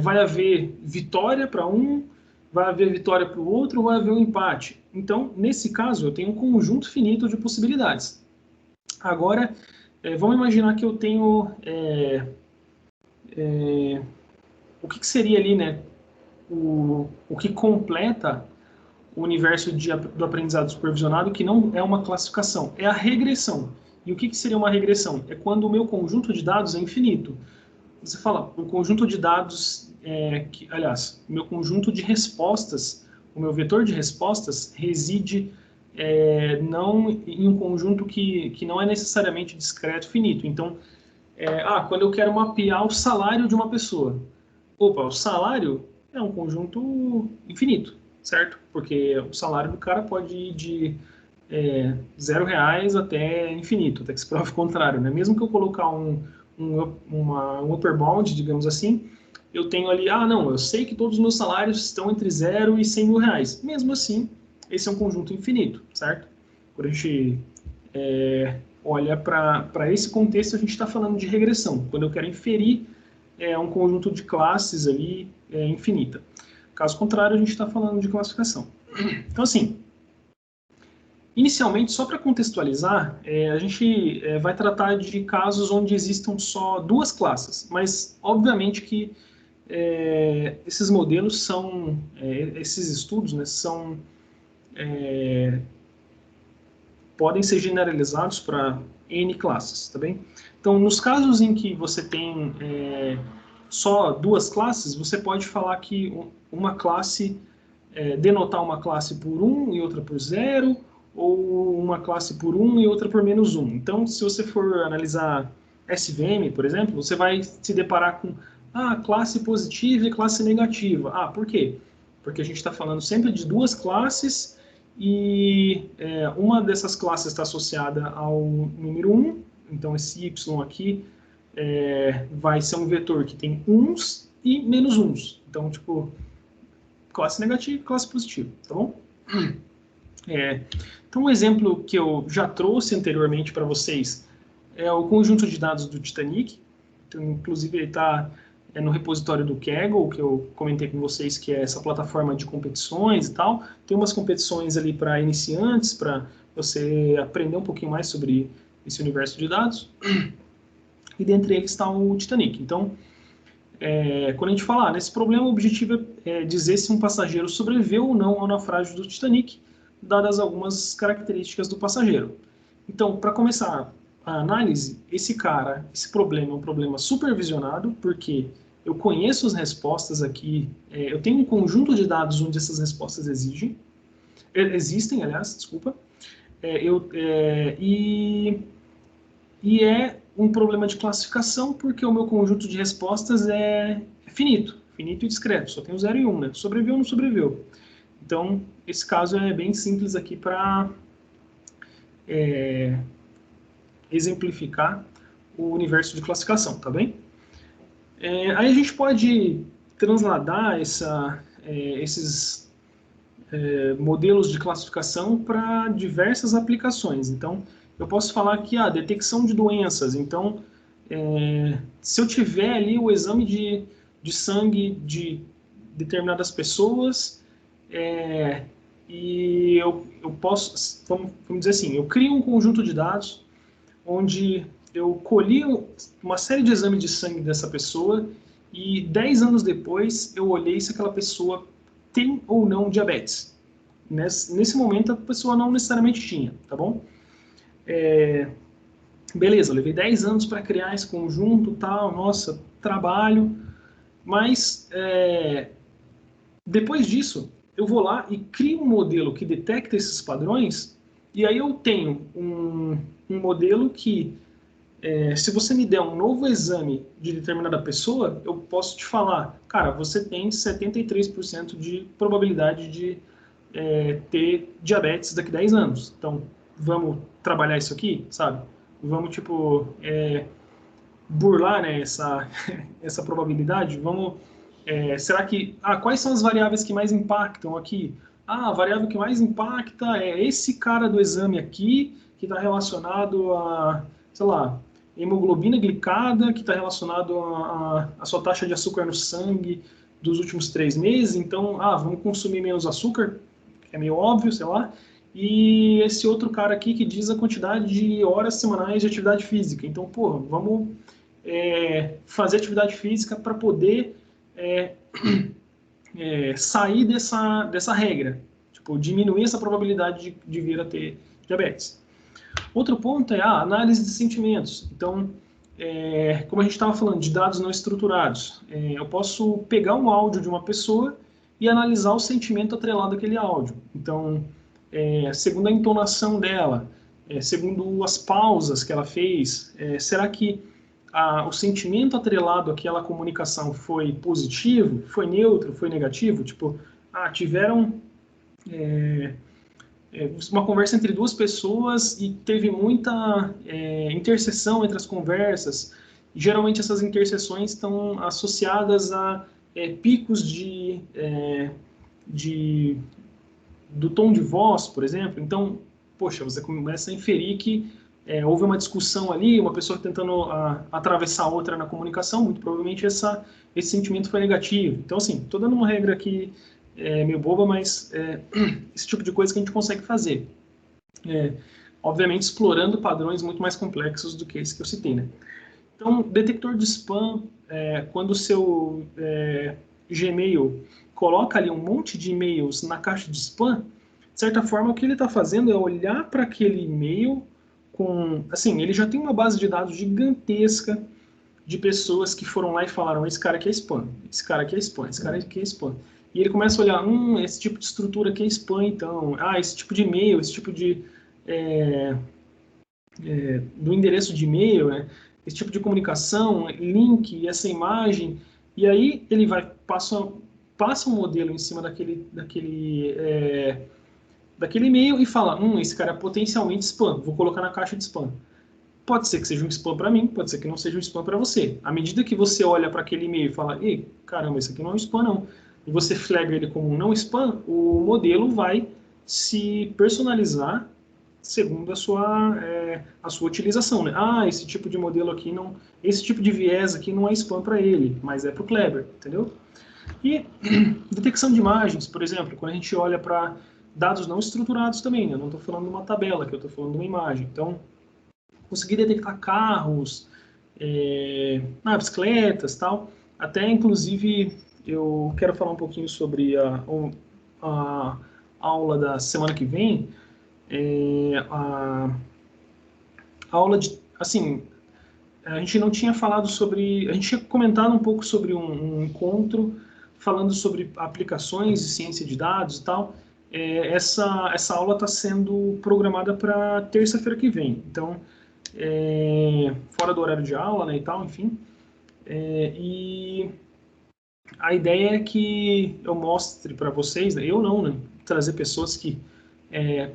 vai haver vitória para um, vai haver vitória para o outro, vai haver um empate. Então, nesse caso, eu tenho um conjunto finito de possibilidades. Agora, vamos imaginar que eu tenho... o que seria ali, né? O que completa o universo do aprendizado supervisionado, que não é uma classificação, é a regressão. E o que seria uma regressão? É quando o meu conjunto de dados é infinito. Você fala, o conjunto de dados, o meu conjunto de respostas, o meu vetor de respostas reside não em um conjunto que não é necessariamente discreto finito. Então, quando eu quero mapear o salário de uma pessoa. O salário é um conjunto infinito, certo? Porque o salário do cara pode ir de R$0 até infinito, até que se prove o contrário, né? Mesmo que eu colocar um upper bound, digamos assim, eu tenho ali, eu sei que todos os meus salários estão entre 0 e 100 mil reais. Mesmo assim, esse é um conjunto infinito, certo? Quando a gente olha para esse contexto, a gente está falando de regressão. Quando eu quero inferir um conjunto de classes ali infinita. Caso contrário, a gente está falando de classificação. Então, assim, inicialmente, só para contextualizar, a gente vai tratar de casos onde existam só duas classes, mas, obviamente, que esses modelos são, esses estudos, né, podem ser generalizados para N classes, tá bem? Então, nos casos em que você tem só duas classes, você pode falar que uma classe, denotar uma classe por 1 e outra por 0, ou uma classe por 1 e outra por -1. Então, se você for analisar SVM, por exemplo, você vai se deparar com classe positiva e classe negativa. Por quê? Porque a gente está falando sempre de duas classes e uma dessas classes está associada ao número 1, então esse y aqui vai ser um vetor que tem uns e menos uns. Então, tipo, classe negativa e classe positiva, tá bom? Então, um exemplo que eu já trouxe anteriormente para vocês é o conjunto de dados do Titanic. Então, inclusive, ele está no repositório do Kaggle, que eu comentei com vocês, que é essa plataforma de competições e tal. Tem umas competições ali para iniciantes, para você aprender um pouquinho mais sobre esse universo de dados. E dentre eles está o Titanic. Então, quando a gente fala nesse problema, o objetivo é dizer se um passageiro sobreviveu ou não ao naufrágio do Titanic, dadas algumas características do passageiro. Então, para começar a análise, esse problema é um problema supervisionado, porque eu conheço as respostas aqui, eu tenho um conjunto de dados onde essas respostas existem, aliás, desculpa, e é um problema de classificação, porque o meu conjunto de respostas é finito e discreto, só tem o 0 e 1, né? Sobreviveu ou não sobreviveu. Então, esse caso é bem simples aqui para exemplificar o universo de classificação, tá bem? Aí a gente pode transladar esses modelos de classificação para diversas aplicações. Então, eu posso falar aqui, detecção de doenças. Então, se eu tiver ali o exame de sangue de determinadas pessoas, e eu posso, vamos dizer assim, eu crio um conjunto de dados onde eu colhi uma série de exames de sangue dessa pessoa e 10 anos depois eu olhei se aquela pessoa tem ou não diabetes. Nesse momento a pessoa não necessariamente tinha, tá bom? Beleza, eu levei 10 anos para criar esse conjunto, tal, nossa, trabalho, mas depois disso eu vou lá e crio um modelo que detecta esses padrões, e aí eu tenho um modelo que, se você me der um novo exame de determinada pessoa, eu posso te falar, cara, você tem 73% de probabilidade de ter diabetes daqui a 10 anos. Então, vamos trabalhar isso aqui, sabe? Vamos, tipo, burlar, né, essa probabilidade? Vamos... será que... quais são as variáveis que mais impactam aqui? A variável que mais impacta é esse cara do exame aqui, que está relacionado a, sei lá, hemoglobina glicada, que está relacionado a sua taxa de açúcar no sangue dos últimos 3 meses. Então, vamos consumir menos açúcar, que é meio óbvio, sei lá. E esse outro cara aqui que diz a quantidade de horas semanais de atividade física. Então, vamos fazer atividade física para poder sair dessa regra, tipo, diminuir essa probabilidade de vir a ter diabetes. Outro ponto é a análise de sentimentos. Então, como a gente estava falando de dados não estruturados, eu posso pegar um áudio de uma pessoa e analisar o sentimento atrelado àquele áudio. Então, segundo a entonação dela, segundo as pausas que ela fez, será que o sentimento atrelado àquela comunicação foi positivo, foi neutro, foi negativo? Tipo, tiveram uma conversa entre duas pessoas e teve muita interseção entre as conversas. E, geralmente essas interseções estão associadas a picos do tom de voz, por exemplo. Então, poxa, você começa a inferir que houve uma discussão ali, uma pessoa tentando atravessar a outra na comunicação, muito provavelmente esse sentimento foi negativo. Então, assim, estou dando uma regra aqui meio boba, mas esse tipo de coisa que a gente consegue fazer. Obviamente, explorando padrões muito mais complexos do que esse que eu citei, né? Então, detector de spam, quando o seu Gmail coloca ali um monte de e-mails na caixa de spam, de certa forma, o que ele está fazendo é olhar para aquele e-mail assim, ele já tem uma base de dados gigantesca de pessoas que foram lá e falaram, esse cara aqui é spam, esse cara aqui é spam, esse cara aqui é spam. E ele começa a olhar, esse tipo de estrutura aqui é spam, então, esse tipo de e-mail, esse tipo de do endereço de e-mail, né? esse tipo de comunicação, link, essa imagem, e aí ele passa um modelo em cima daquele e-mail e fala, esse cara é potencialmente spam, vou colocar na caixa de spam. Pode ser que seja um spam para mim, pode ser que não seja um spam para você. À medida que você olha para aquele e-mail e fala, ei, caramba, isso aqui não é um spam não, e você flaga ele como um não spam, o modelo vai se personalizar segundo a sua utilização, né? Esse tipo de modelo aqui não, esse tipo de viés aqui não é spam para ele, mas é para o Kleber, entendeu? E detecção de imagens, por exemplo, quando a gente olha para dados não estruturados também, né? Eu não estou falando de uma tabela, que eu estou falando de uma imagem. Então, conseguir detectar carros, bicicletas, tal. Até, inclusive, eu quero falar um pouquinho sobre a aula da semana que vem. A aula de, assim, a gente não tinha falado sobre, a gente tinha comentado um pouco sobre um encontro falando sobre aplicações de ciência de dados e tal. Essa aula está sendo programada para terça-feira que vem. Então, fora do horário de aula, né, e tal, enfim. E a ideia é que eu mostre para vocês, né, eu não, né, trazer pessoas que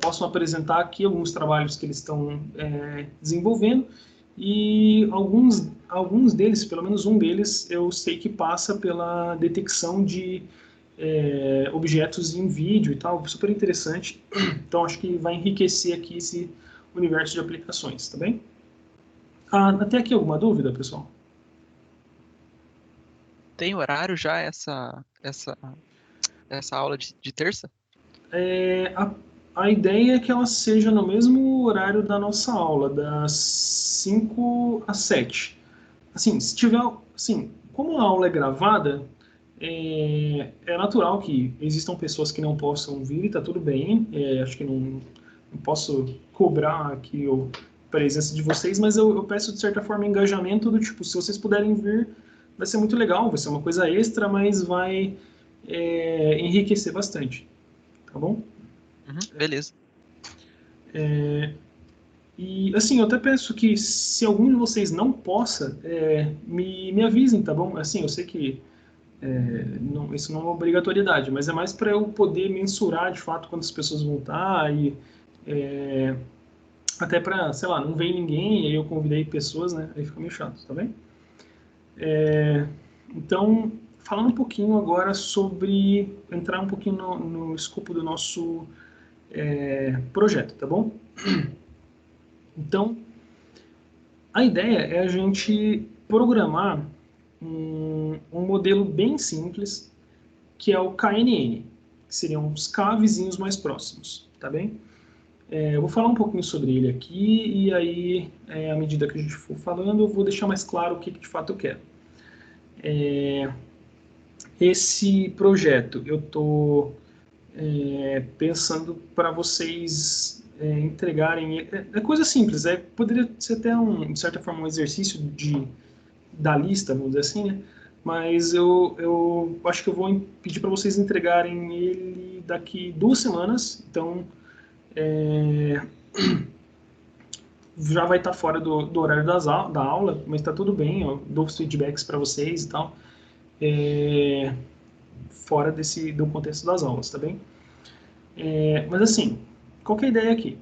possam apresentar aqui alguns trabalhos que eles estão desenvolvendo, e alguns deles, pelo menos um deles, eu sei que passa pela detecção de objetos em vídeo e tal, super interessante. Então acho que vai enriquecer aqui esse universo de aplicações, tá bem? Até aqui alguma dúvida, pessoal? Tem horário já essa aula de terça? A ideia é que ela seja no mesmo horário da nossa aula, das 5 às 7. Assim, se tiver, assim, como a aula é gravada, é natural que existam pessoas que não possam vir, tá tudo bem. Acho que não posso cobrar aqui a presença de vocês, mas eu peço, de certa forma, engajamento do tipo, se vocês puderem vir, vai ser muito legal, vai ser uma coisa extra, mas vai enriquecer bastante, tá bom? Beleza. E, assim, eu até peço que, se algum de vocês não possa, me avisem, tá bom? Assim, eu sei que isso não é uma obrigatoriedade, mas é mais para eu poder mensurar, de fato, quantas pessoas vão estar e até para, sei lá, não vem ninguém e aí eu convidei pessoas, né? Aí fica meio chato, tá bem? Então, falando um pouquinho agora sobre, entrar um pouquinho no escopo do nosso projeto, tá bom? Então, a ideia é a gente programar um modelo bem simples, que é o KNN, que seriam os K vizinhos mais próximos, tá bem? Eu vou falar um pouquinho sobre ele aqui, e aí, à medida que a gente for falando, eu vou deixar mais claro o que de fato eu quero. Esse projeto eu estou pensando para vocês entregarem. É coisa simples, poderia ser até, de certa forma, um exercício da lista, vamos dizer assim, né? Mas eu acho que eu vou pedir para vocês entregarem ele daqui 2 semanas, então já vai estar fora do horário da aula, mas está tudo bem, eu dou os feedbacks para vocês e tal, fora do contexto das aulas, tá bem? Mas assim, qual que é a ideia aqui?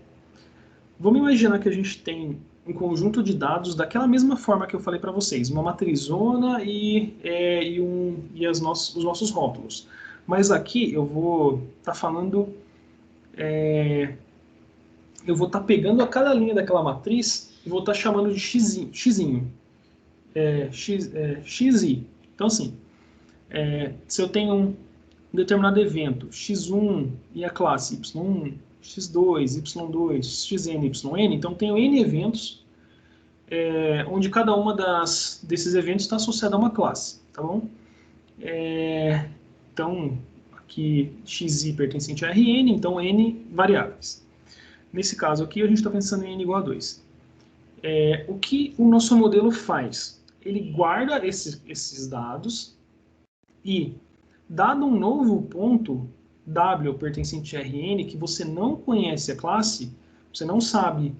Vamos imaginar que a gente tem um conjunto de dados daquela mesma forma que eu falei para vocês, uma matrizona e os nossos rótulos. Mas aqui eu vou estar falando, eu vou estar pegando a cada linha daquela matriz e vou estar chamando de xizinho, xi. Então assim, se eu tenho um determinado evento, x1 e a classe y1, x2, y2, xn, yn, então tenho n eventos, onde cada uma desses eventos está associada a uma classe, tá bom? Então, aqui xi pertencente a Rn, então n variáveis. Nesse caso aqui, a gente está pensando em n igual a 2. O que o nosso modelo faz? Ele guarda esses dados e, dado um novo ponto, w pertencente a Rn, que você não conhece a classe, você não sabe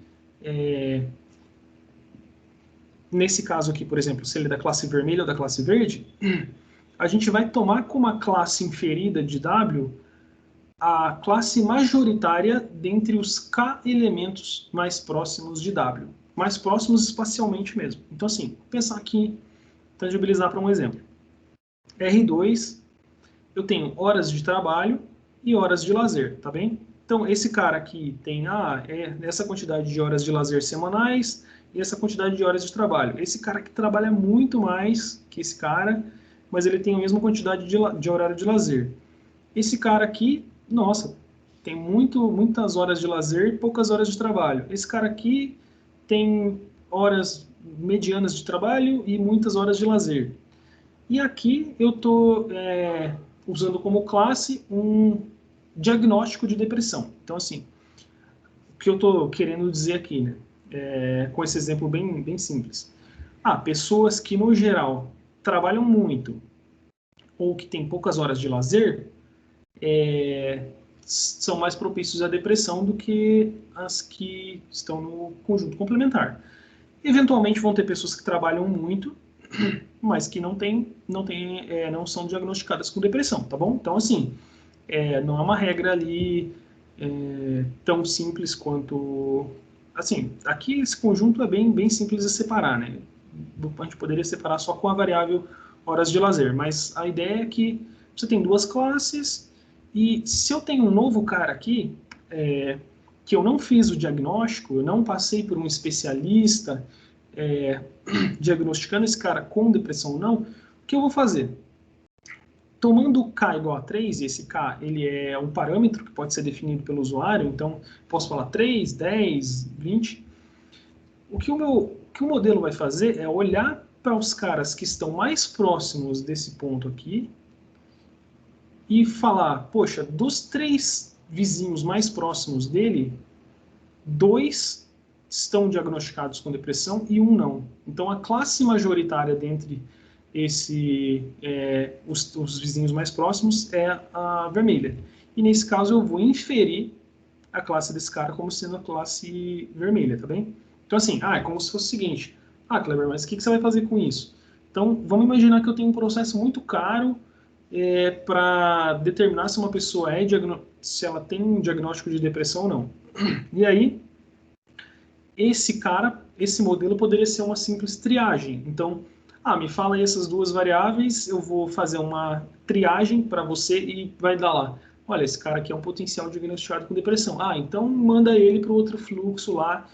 nesse caso aqui, por exemplo, se ele é da classe vermelha ou da classe verde, a gente vai tomar como a classe inferida de W a classe majoritária dentre os K elementos mais próximos de W. Mais próximos espacialmente mesmo. Então, assim, pensar aqui, tangibilizar para um exemplo. R2, eu tenho horas de trabalho e horas de lazer, tá bem? Então, esse cara aqui tem essa quantidade de horas de lazer semanais e essa quantidade de horas de trabalho. Esse cara aqui trabalha muito mais que esse cara, mas ele tem a mesma quantidade de horário de lazer. Esse cara aqui, nossa, tem muitas horas de lazer e poucas horas de trabalho. Esse cara aqui tem horas medianas de trabalho e muitas horas de lazer. E aqui eu estou usando como classe um diagnóstico de depressão. Então, assim, o que eu estou querendo dizer aqui, né, com esse exemplo bem simples. Pessoas que, no geral, trabalham muito ou que têm poucas horas de lazer são mais propícios à depressão do que as que estão no conjunto complementar. Eventualmente vão ter pessoas que trabalham muito, mas que não são diagnosticadas com depressão, tá bom? Então, assim, não é uma regra ali tão simples quanto... Assim, aqui esse conjunto é bem simples de separar, né? A gente poderia separar só com a variável horas de lazer, mas a ideia é que você tem duas classes e se eu tenho um novo cara aqui, que eu não fiz o diagnóstico, eu não passei por um especialista diagnosticando esse cara com depressão ou não, o que eu vou fazer? Tomando K igual a 3, e esse K ele é um parâmetro que pode ser definido pelo usuário, então posso falar 3, 10, 20. O que o modelo vai fazer é olhar para os caras que estão mais próximos desse ponto aqui e falar, poxa, dos 3 vizinhos mais próximos dele, 2 estão diagnosticados com depressão e 1 não. Então, a classe majoritária dentre os vizinhos mais próximos é a vermelha. E, nesse caso, eu vou inferir a classe desse cara como sendo a classe vermelha, tá bem? Então, assim, é como se fosse o seguinte, Kleber, mas o que você vai fazer com isso? Então, vamos imaginar que eu tenho um processo muito caro para determinar se uma pessoa se ela tem um diagnóstico de depressão ou não. E aí, esse modelo poderia ser uma simples triagem. Então, me fala aí essas duas variáveis, eu vou fazer uma triagem para você e vai dar lá. Olha, esse cara aqui é um potencial diagnosticado com depressão. Então manda ele para o outro fluxo lá,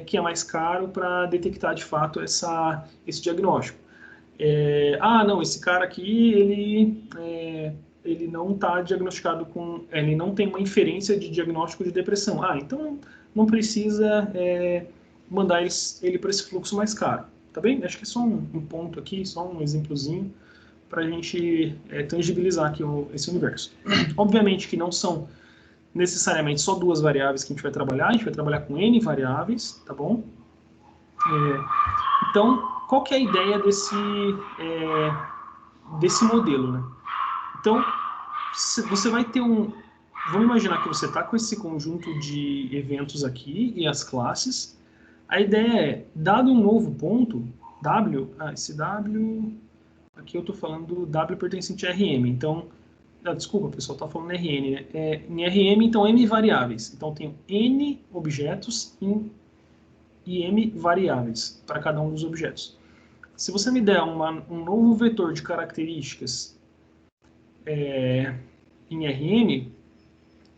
que é mais caro, para detectar de fato esse diagnóstico. Não, esse cara aqui, ele não está diagnosticado com... ele não tem uma inferência de diagnóstico de depressão. Então não precisa mandar ele para esse fluxo mais caro. Tá bem? Acho que é só um ponto aqui, só um exemplozinho para a gente tangibilizar aqui esse universo. Obviamente que não são necessariamente só duas variáveis que a gente vai trabalhar, a gente vai trabalhar com N variáveis, tá bom? Então, qual que é a ideia desse modelo, né? Então, você vai ter vamos imaginar que você está com esse conjunto de eventos aqui e as classes. A ideia é, dado um novo ponto, W, esse W, aqui eu estou falando W pertencente a RM, então, desculpa, o pessoal está falando RN, né? Em RM, então, M variáveis. Então, eu tenho N objetos e M variáveis para cada um dos objetos. Se você me der um novo vetor de características em RM,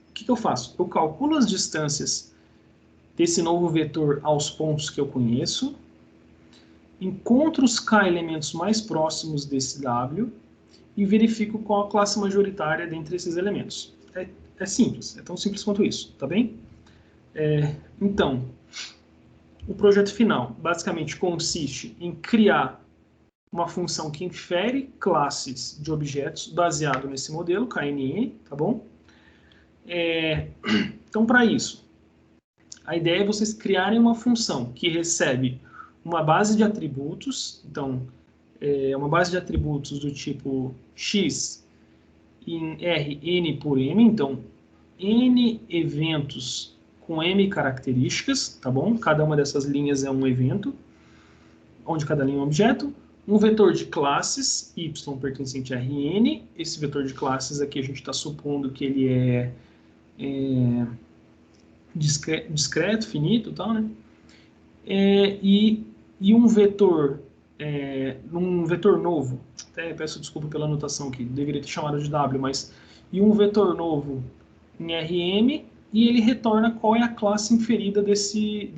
o que eu faço? Eu calculo as distâncias desse novo vetor aos pontos que eu conheço, encontro os K elementos mais próximos desse W e verifico qual a classe majoritária dentre esses elementos. É simples, é tão simples quanto isso, tá bem? Então, o projeto final basicamente consiste em criar uma função que infere classes de objetos baseado nesse modelo, KNN, tá bom? Então, para isso, a ideia é vocês criarem uma função que recebe uma base de atributos, então, uma base de atributos do tipo x em Rn por m, então, n eventos com m características, tá bom? Cada uma dessas linhas é um evento. onde cada linha é um objeto, um vetor de classes, y pertencente a Rn. Esse vetor de classes aqui a gente está supondo que ele é discreto, finito e tal, né? E um vetor novo, até peço desculpa pela anotação aqui, deveria ter chamado de W, mas e um vetor novo em Rm, e ele retorna qual é a classe inferida desse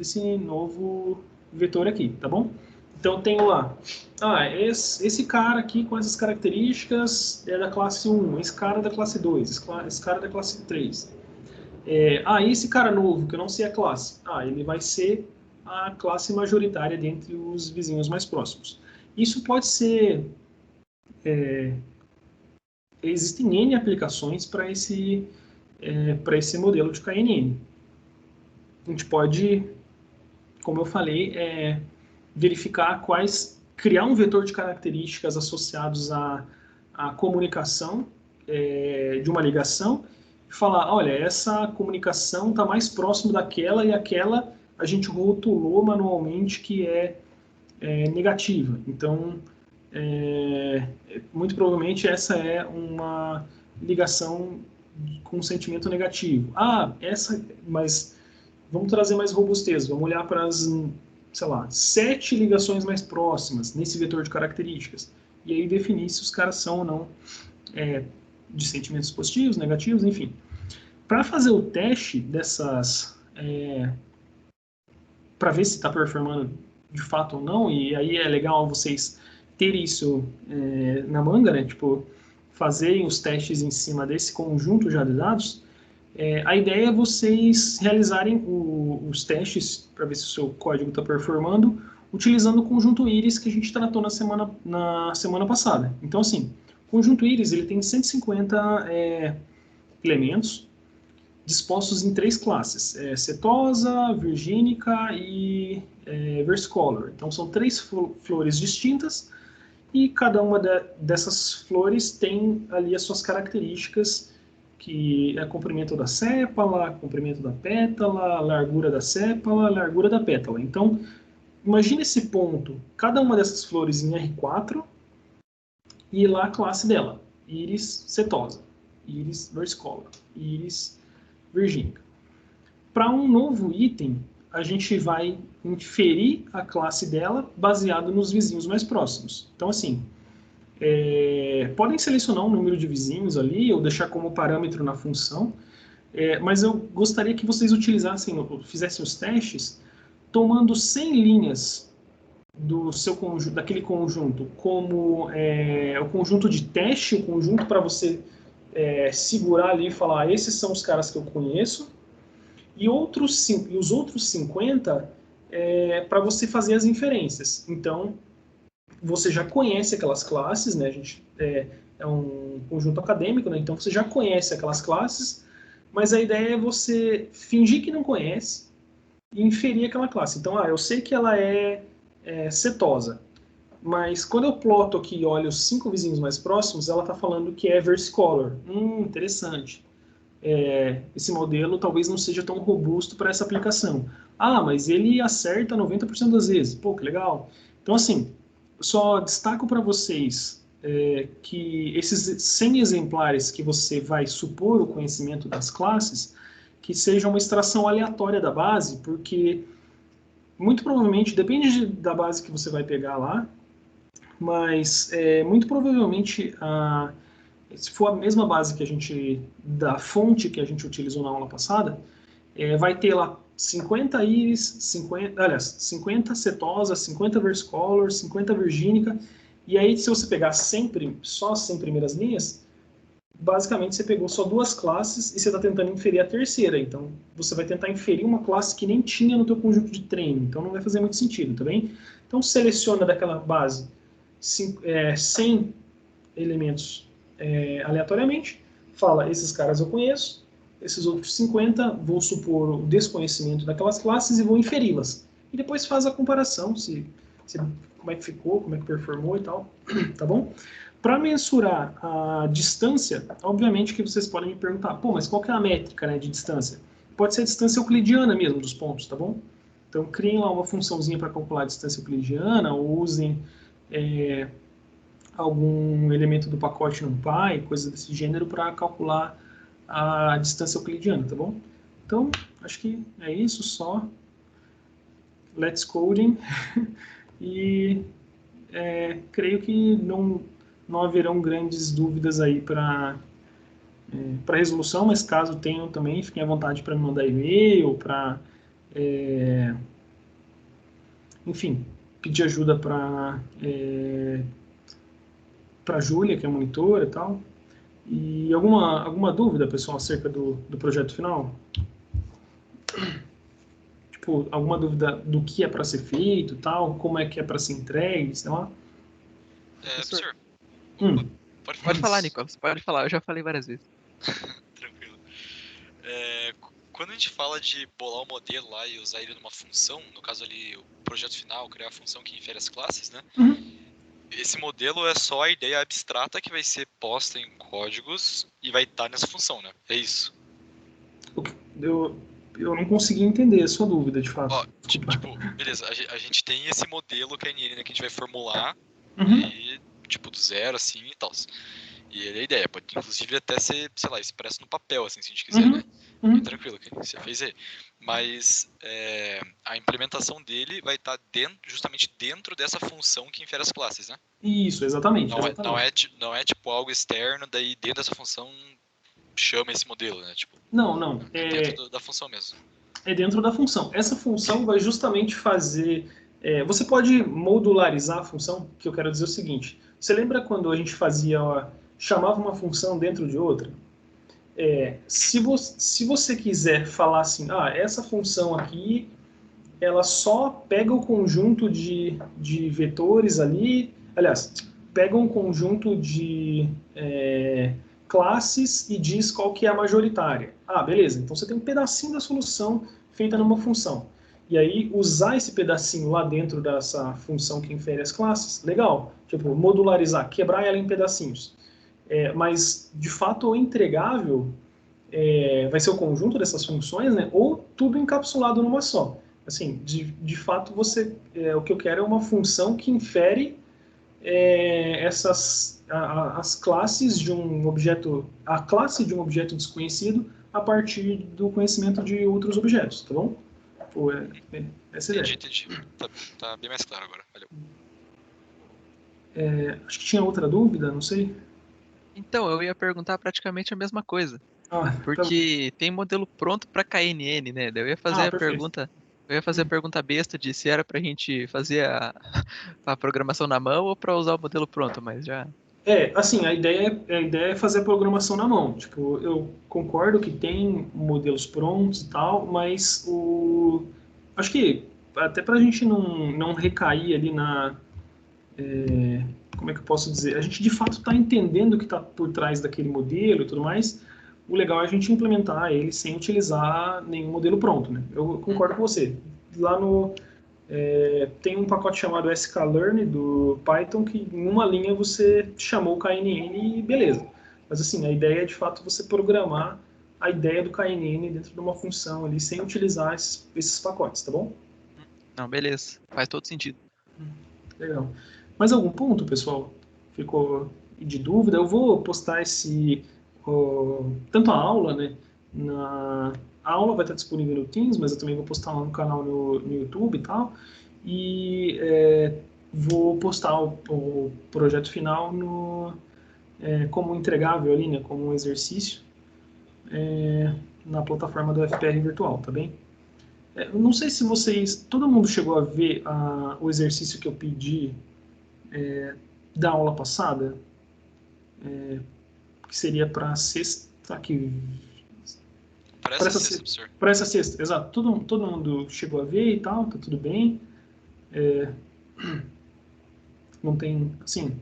novo vetor aqui, tá bom? Então eu tenho lá, esse cara aqui com essas características é da classe 1, esse cara é da classe 2, esse cara é da classe 3. Esse cara novo, que eu não sei a classe, ele vai ser a classe majoritária dentre os vizinhos mais próximos. Isso pode ser... existem N aplicações para esse modelo de KNN. A gente pode, como eu falei, verificar criar um vetor de características associados à comunicação de uma ligação, e falar, olha, essa comunicação está mais próximo daquela, e aquela a gente rotulou manualmente que é negativa. Então, muito provavelmente essa é uma ligação com sentimento negativo. Mas vamos trazer mais robustez, vamos olhar para as, sei lá, 7 ligações mais próximas nesse vetor de características, e aí definir se os caras são ou não de sentimentos positivos, negativos, enfim. Para fazer o teste dessas... para ver se está performando de fato ou não, e aí é legal vocês terem isso na manga, né? Tipo, fazerem os testes em cima desse conjunto já de dados. A ideia é vocês realizarem os testes para ver se o seu código está performando, utilizando o conjunto íris que a gente tratou na semana passada. Então, assim, o conjunto íris ele tem 150 elementos dispostos em 3 classes, setosa, virgínica e versicolor. Então, são 3 flores distintas, e cada uma dessas flores tem ali as suas características, que é comprimento da sépala, comprimento da pétala, largura da sépala, largura da pétala. Então, imagine esse ponto, cada uma dessas flores em R4, e lá a classe dela, íris setosa, íris versicolor, íris virgínica. Para um novo item, a gente vai inferir a classe dela baseado nos vizinhos mais próximos. Então, assim, podem selecionar um número de vizinhos ali ou deixar como parâmetro na função, mas eu gostaria que vocês utilizassem, fizessem os testes, tomando 100 linhas daquele conjunto como o conjunto de teste, o conjunto para você segurar ali e falar, esses são os caras que eu conheço, e os outros 50 para você fazer as inferências. Então, você já conhece aquelas classes, né? A gente é um conjunto acadêmico, né? Então você já conhece aquelas classes, mas a ideia é você fingir que não conhece e inferir aquela classe. Então, eu sei que ela é setosa, mas quando eu ploto aqui e olho os 5 vizinhos mais próximos, ela está falando que é versicolor. Interessante. Esse modelo talvez não seja tão robusto para essa aplicação. Mas ele acerta 90% das vezes. Pô, que legal. Então, assim, eu só destaco para vocês que esses 100 exemplares que você vai supor o conhecimento das classes, que seja uma extração aleatória da base, porque muito provavelmente, depende da base que você vai pegar lá, mas muito provavelmente, se for a mesma base que a gente, da fonte que a gente utilizou na aula passada, vai ter lá 50 íris, 50 setosa, 50 versicolor, 50 virgínica, e aí se você pegar só as 100 primeiras linhas, basicamente você pegou só 2 classes e você está tentando inferir a terceira, então você vai tentar inferir uma classe que nem tinha no teu conjunto de treino, então não vai fazer muito sentido, tá bem? Então seleciona daquela base 100 elementos aleatoriamente, fala, esses caras eu conheço, esses outros 50 vou supor o desconhecimento daquelas classes e vou inferi-las. E depois faz a comparação, como é que ficou, como é que performou e tal, tá bom? Para mensurar a distância, obviamente que vocês podem me perguntar, mas qual que é a métrica, né, de distância? Pode ser a distância euclidiana mesmo dos pontos, tá bom? Então, criem lá uma funçãozinha para calcular a distância euclidiana, ou usem algum elemento do pacote NumPy, coisa desse gênero, para calcular a distância euclidiana, tá bom? Então, acho que é isso só. Let's coding. E creio que não haverão grandes dúvidas aí para resolução, mas caso tenham também, fiquem à vontade para me mandar e-mail, para, enfim, pedir ajuda para a Júlia, que é a monitora e tal. E alguma dúvida, pessoal, acerca do projeto final? Tipo, alguma dúvida do que é para ser feito, tal, como é que é para ser entregue, sei lá? Professor, Hum. Pode falar, Nicolas, pode falar, eu já falei várias vezes. Tranquilo. Quando a gente fala de bolar o modelo lá e usar ele numa função, no caso ali, o projeto final, criar a função que infere as classes, né? Esse modelo é só a ideia abstrata que vai ser posta em códigos e vai estar nessa função, né? É isso. Eu não consegui entender a sua dúvida, de fato. Ó, tipo, beleza, a gente tem esse modelo KNN, né, que a gente vai formular Uhum. e, tipo, do zero, assim, e tal. E ele é a ideia, pode inclusive até ser, sei lá, expresso no papel, assim, se a gente quiser, né? Fique tranquilo, que você fez aí. Mas a implementação dele vai estar justamente dentro dessa função que infere as classes, né? Isso, exatamente. Não é tipo algo externo, daí dentro dessa função chama esse modelo, né? Tipo, Não. é dentro da função mesmo. É dentro da função. Essa função vai justamente fazer... você pode modularizar a função, que eu quero dizer o seguinte. Você lembra quando a gente chamava uma função dentro de outra? Se você quiser falar assim, essa função aqui, ela só pega o conjunto de vetores ali, aliás, pega um conjunto de classes e diz qual que é a majoritária. Beleza, então você tem um pedacinho da solução feita numa função. E aí, usar esse pedacinho lá dentro dessa função que infere as classes, legal. Tipo, modularizar, quebrar ela em pedacinhos. Mas, de fato, o entregável vai ser o conjunto dessas funções, né? Ou tudo encapsulado numa só. Assim, de fato, o que eu quero é uma função que infere as classes de um objeto, a classe de um objeto desconhecido a partir do conhecimento de outros objetos, tá bom? Pô, essa é a ideia. Entendi. Tá bem mais claro agora. Valeu. Acho que tinha outra dúvida, não sei. Então, eu ia perguntar praticamente a mesma coisa. Tá. Porque tem modelo pronto para KNN, né? Daí eu ia fazer a Perfeito. pergunta. Eu ia fazer a pergunta besta de se era pra gente fazer a programação na mão ou para usar o modelo pronto, mas já. Assim, a ideia é fazer a programação na mão. Tipo, eu concordo que tem modelos prontos e tal, mas acho que até para a gente não recair ali como é que eu posso dizer? A gente de fato está entendendo o que está por trás daquele modelo e tudo mais. O legal é a gente implementar ele sem utilizar nenhum modelo pronto, né? Eu concordo com você. Lá tem um pacote chamado sklearn do Python que em uma linha você chamou o KNN e beleza. Mas assim, a ideia é de fato você programar a ideia do KNN dentro de uma função ali sem utilizar esses pacotes, tá bom? Não, beleza. Faz todo sentido. Legal. Mais algum ponto, pessoal? Ficou de dúvida? Eu vou postar tanto a aula, né? A aula vai estar disponível no Teams, mas eu também vou postar lá no canal no YouTube e tal. E vou postar o projeto final como entregável ali, né? Como um exercício na plataforma do FPR Virtual, tá bem? Eu não sei se todo mundo chegou a ver o exercício que eu pedi da aula passada, que seria para sexta, Para para essa essa, sexta, professor. para essa sexta, exato. Todo mundo chegou a ver e tal, tá tudo bem. Não tem, assim,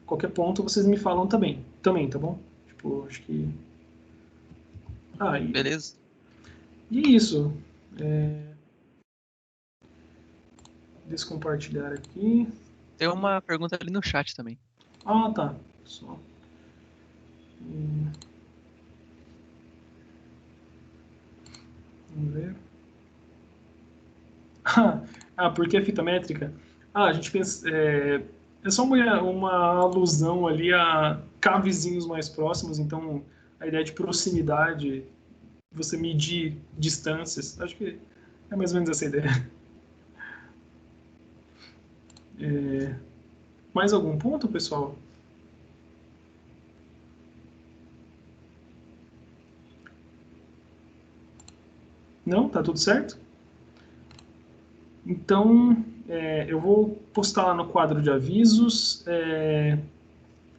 qualquer ponto vocês me falam também, tá bom? Tipo, acho que... Beleza? E é isso. Descompartilhar aqui. Tem uma pergunta ali no chat também. Tá. Só. Vamos ver. Por que fita métrica? A gente pensa... É só uma alusão ali a cavezinhos mais próximos, então a ideia de proximidade, você medir distâncias, acho que é mais ou menos essa ideia. Mais algum ponto, pessoal? Não? Tá tudo certo? Então, eu vou postar lá no quadro de avisos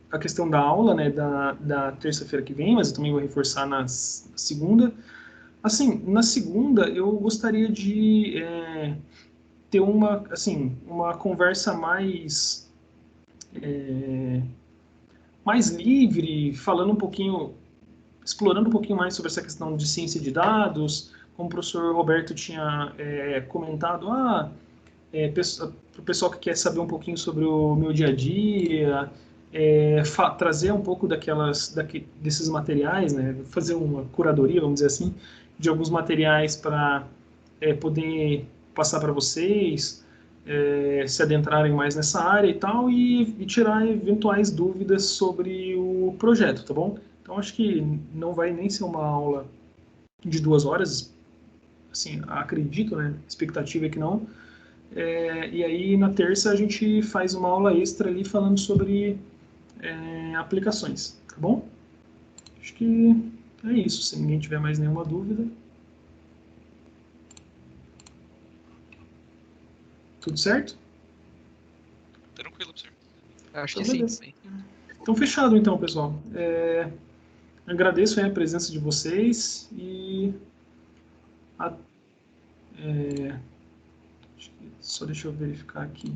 a questão da aula, né, da terça-feira que vem, mas eu também vou reforçar na segunda. Assim, na segunda eu gostaria de ter uma conversa mais livre, falando um pouquinho, explorando um pouquinho mais sobre essa questão de ciência de dados, como o professor Roberto tinha comentado, para o pessoal que quer saber um pouquinho sobre o meu dia a dia, trazer um pouco desses materiais, né, fazer uma curadoria, vamos dizer assim, de alguns materiais para poder passar para vocês, se adentrarem mais nessa área e tal, e tirar eventuais dúvidas sobre o projeto, tá bom? Então, acho que não vai nem ser uma aula de 2 horas, assim, acredito, né? A expectativa é que não. E aí, na terça, a gente faz uma aula extra ali falando sobre aplicações, tá bom? Acho que é isso, se ninguém tiver mais nenhuma dúvida. Tudo certo? Tranquilo, professor. Acho Então, que sim, beleza. também. Então, fechado então, pessoal. Agradeço aí a presença de vocês e só deixa eu verificar aqui.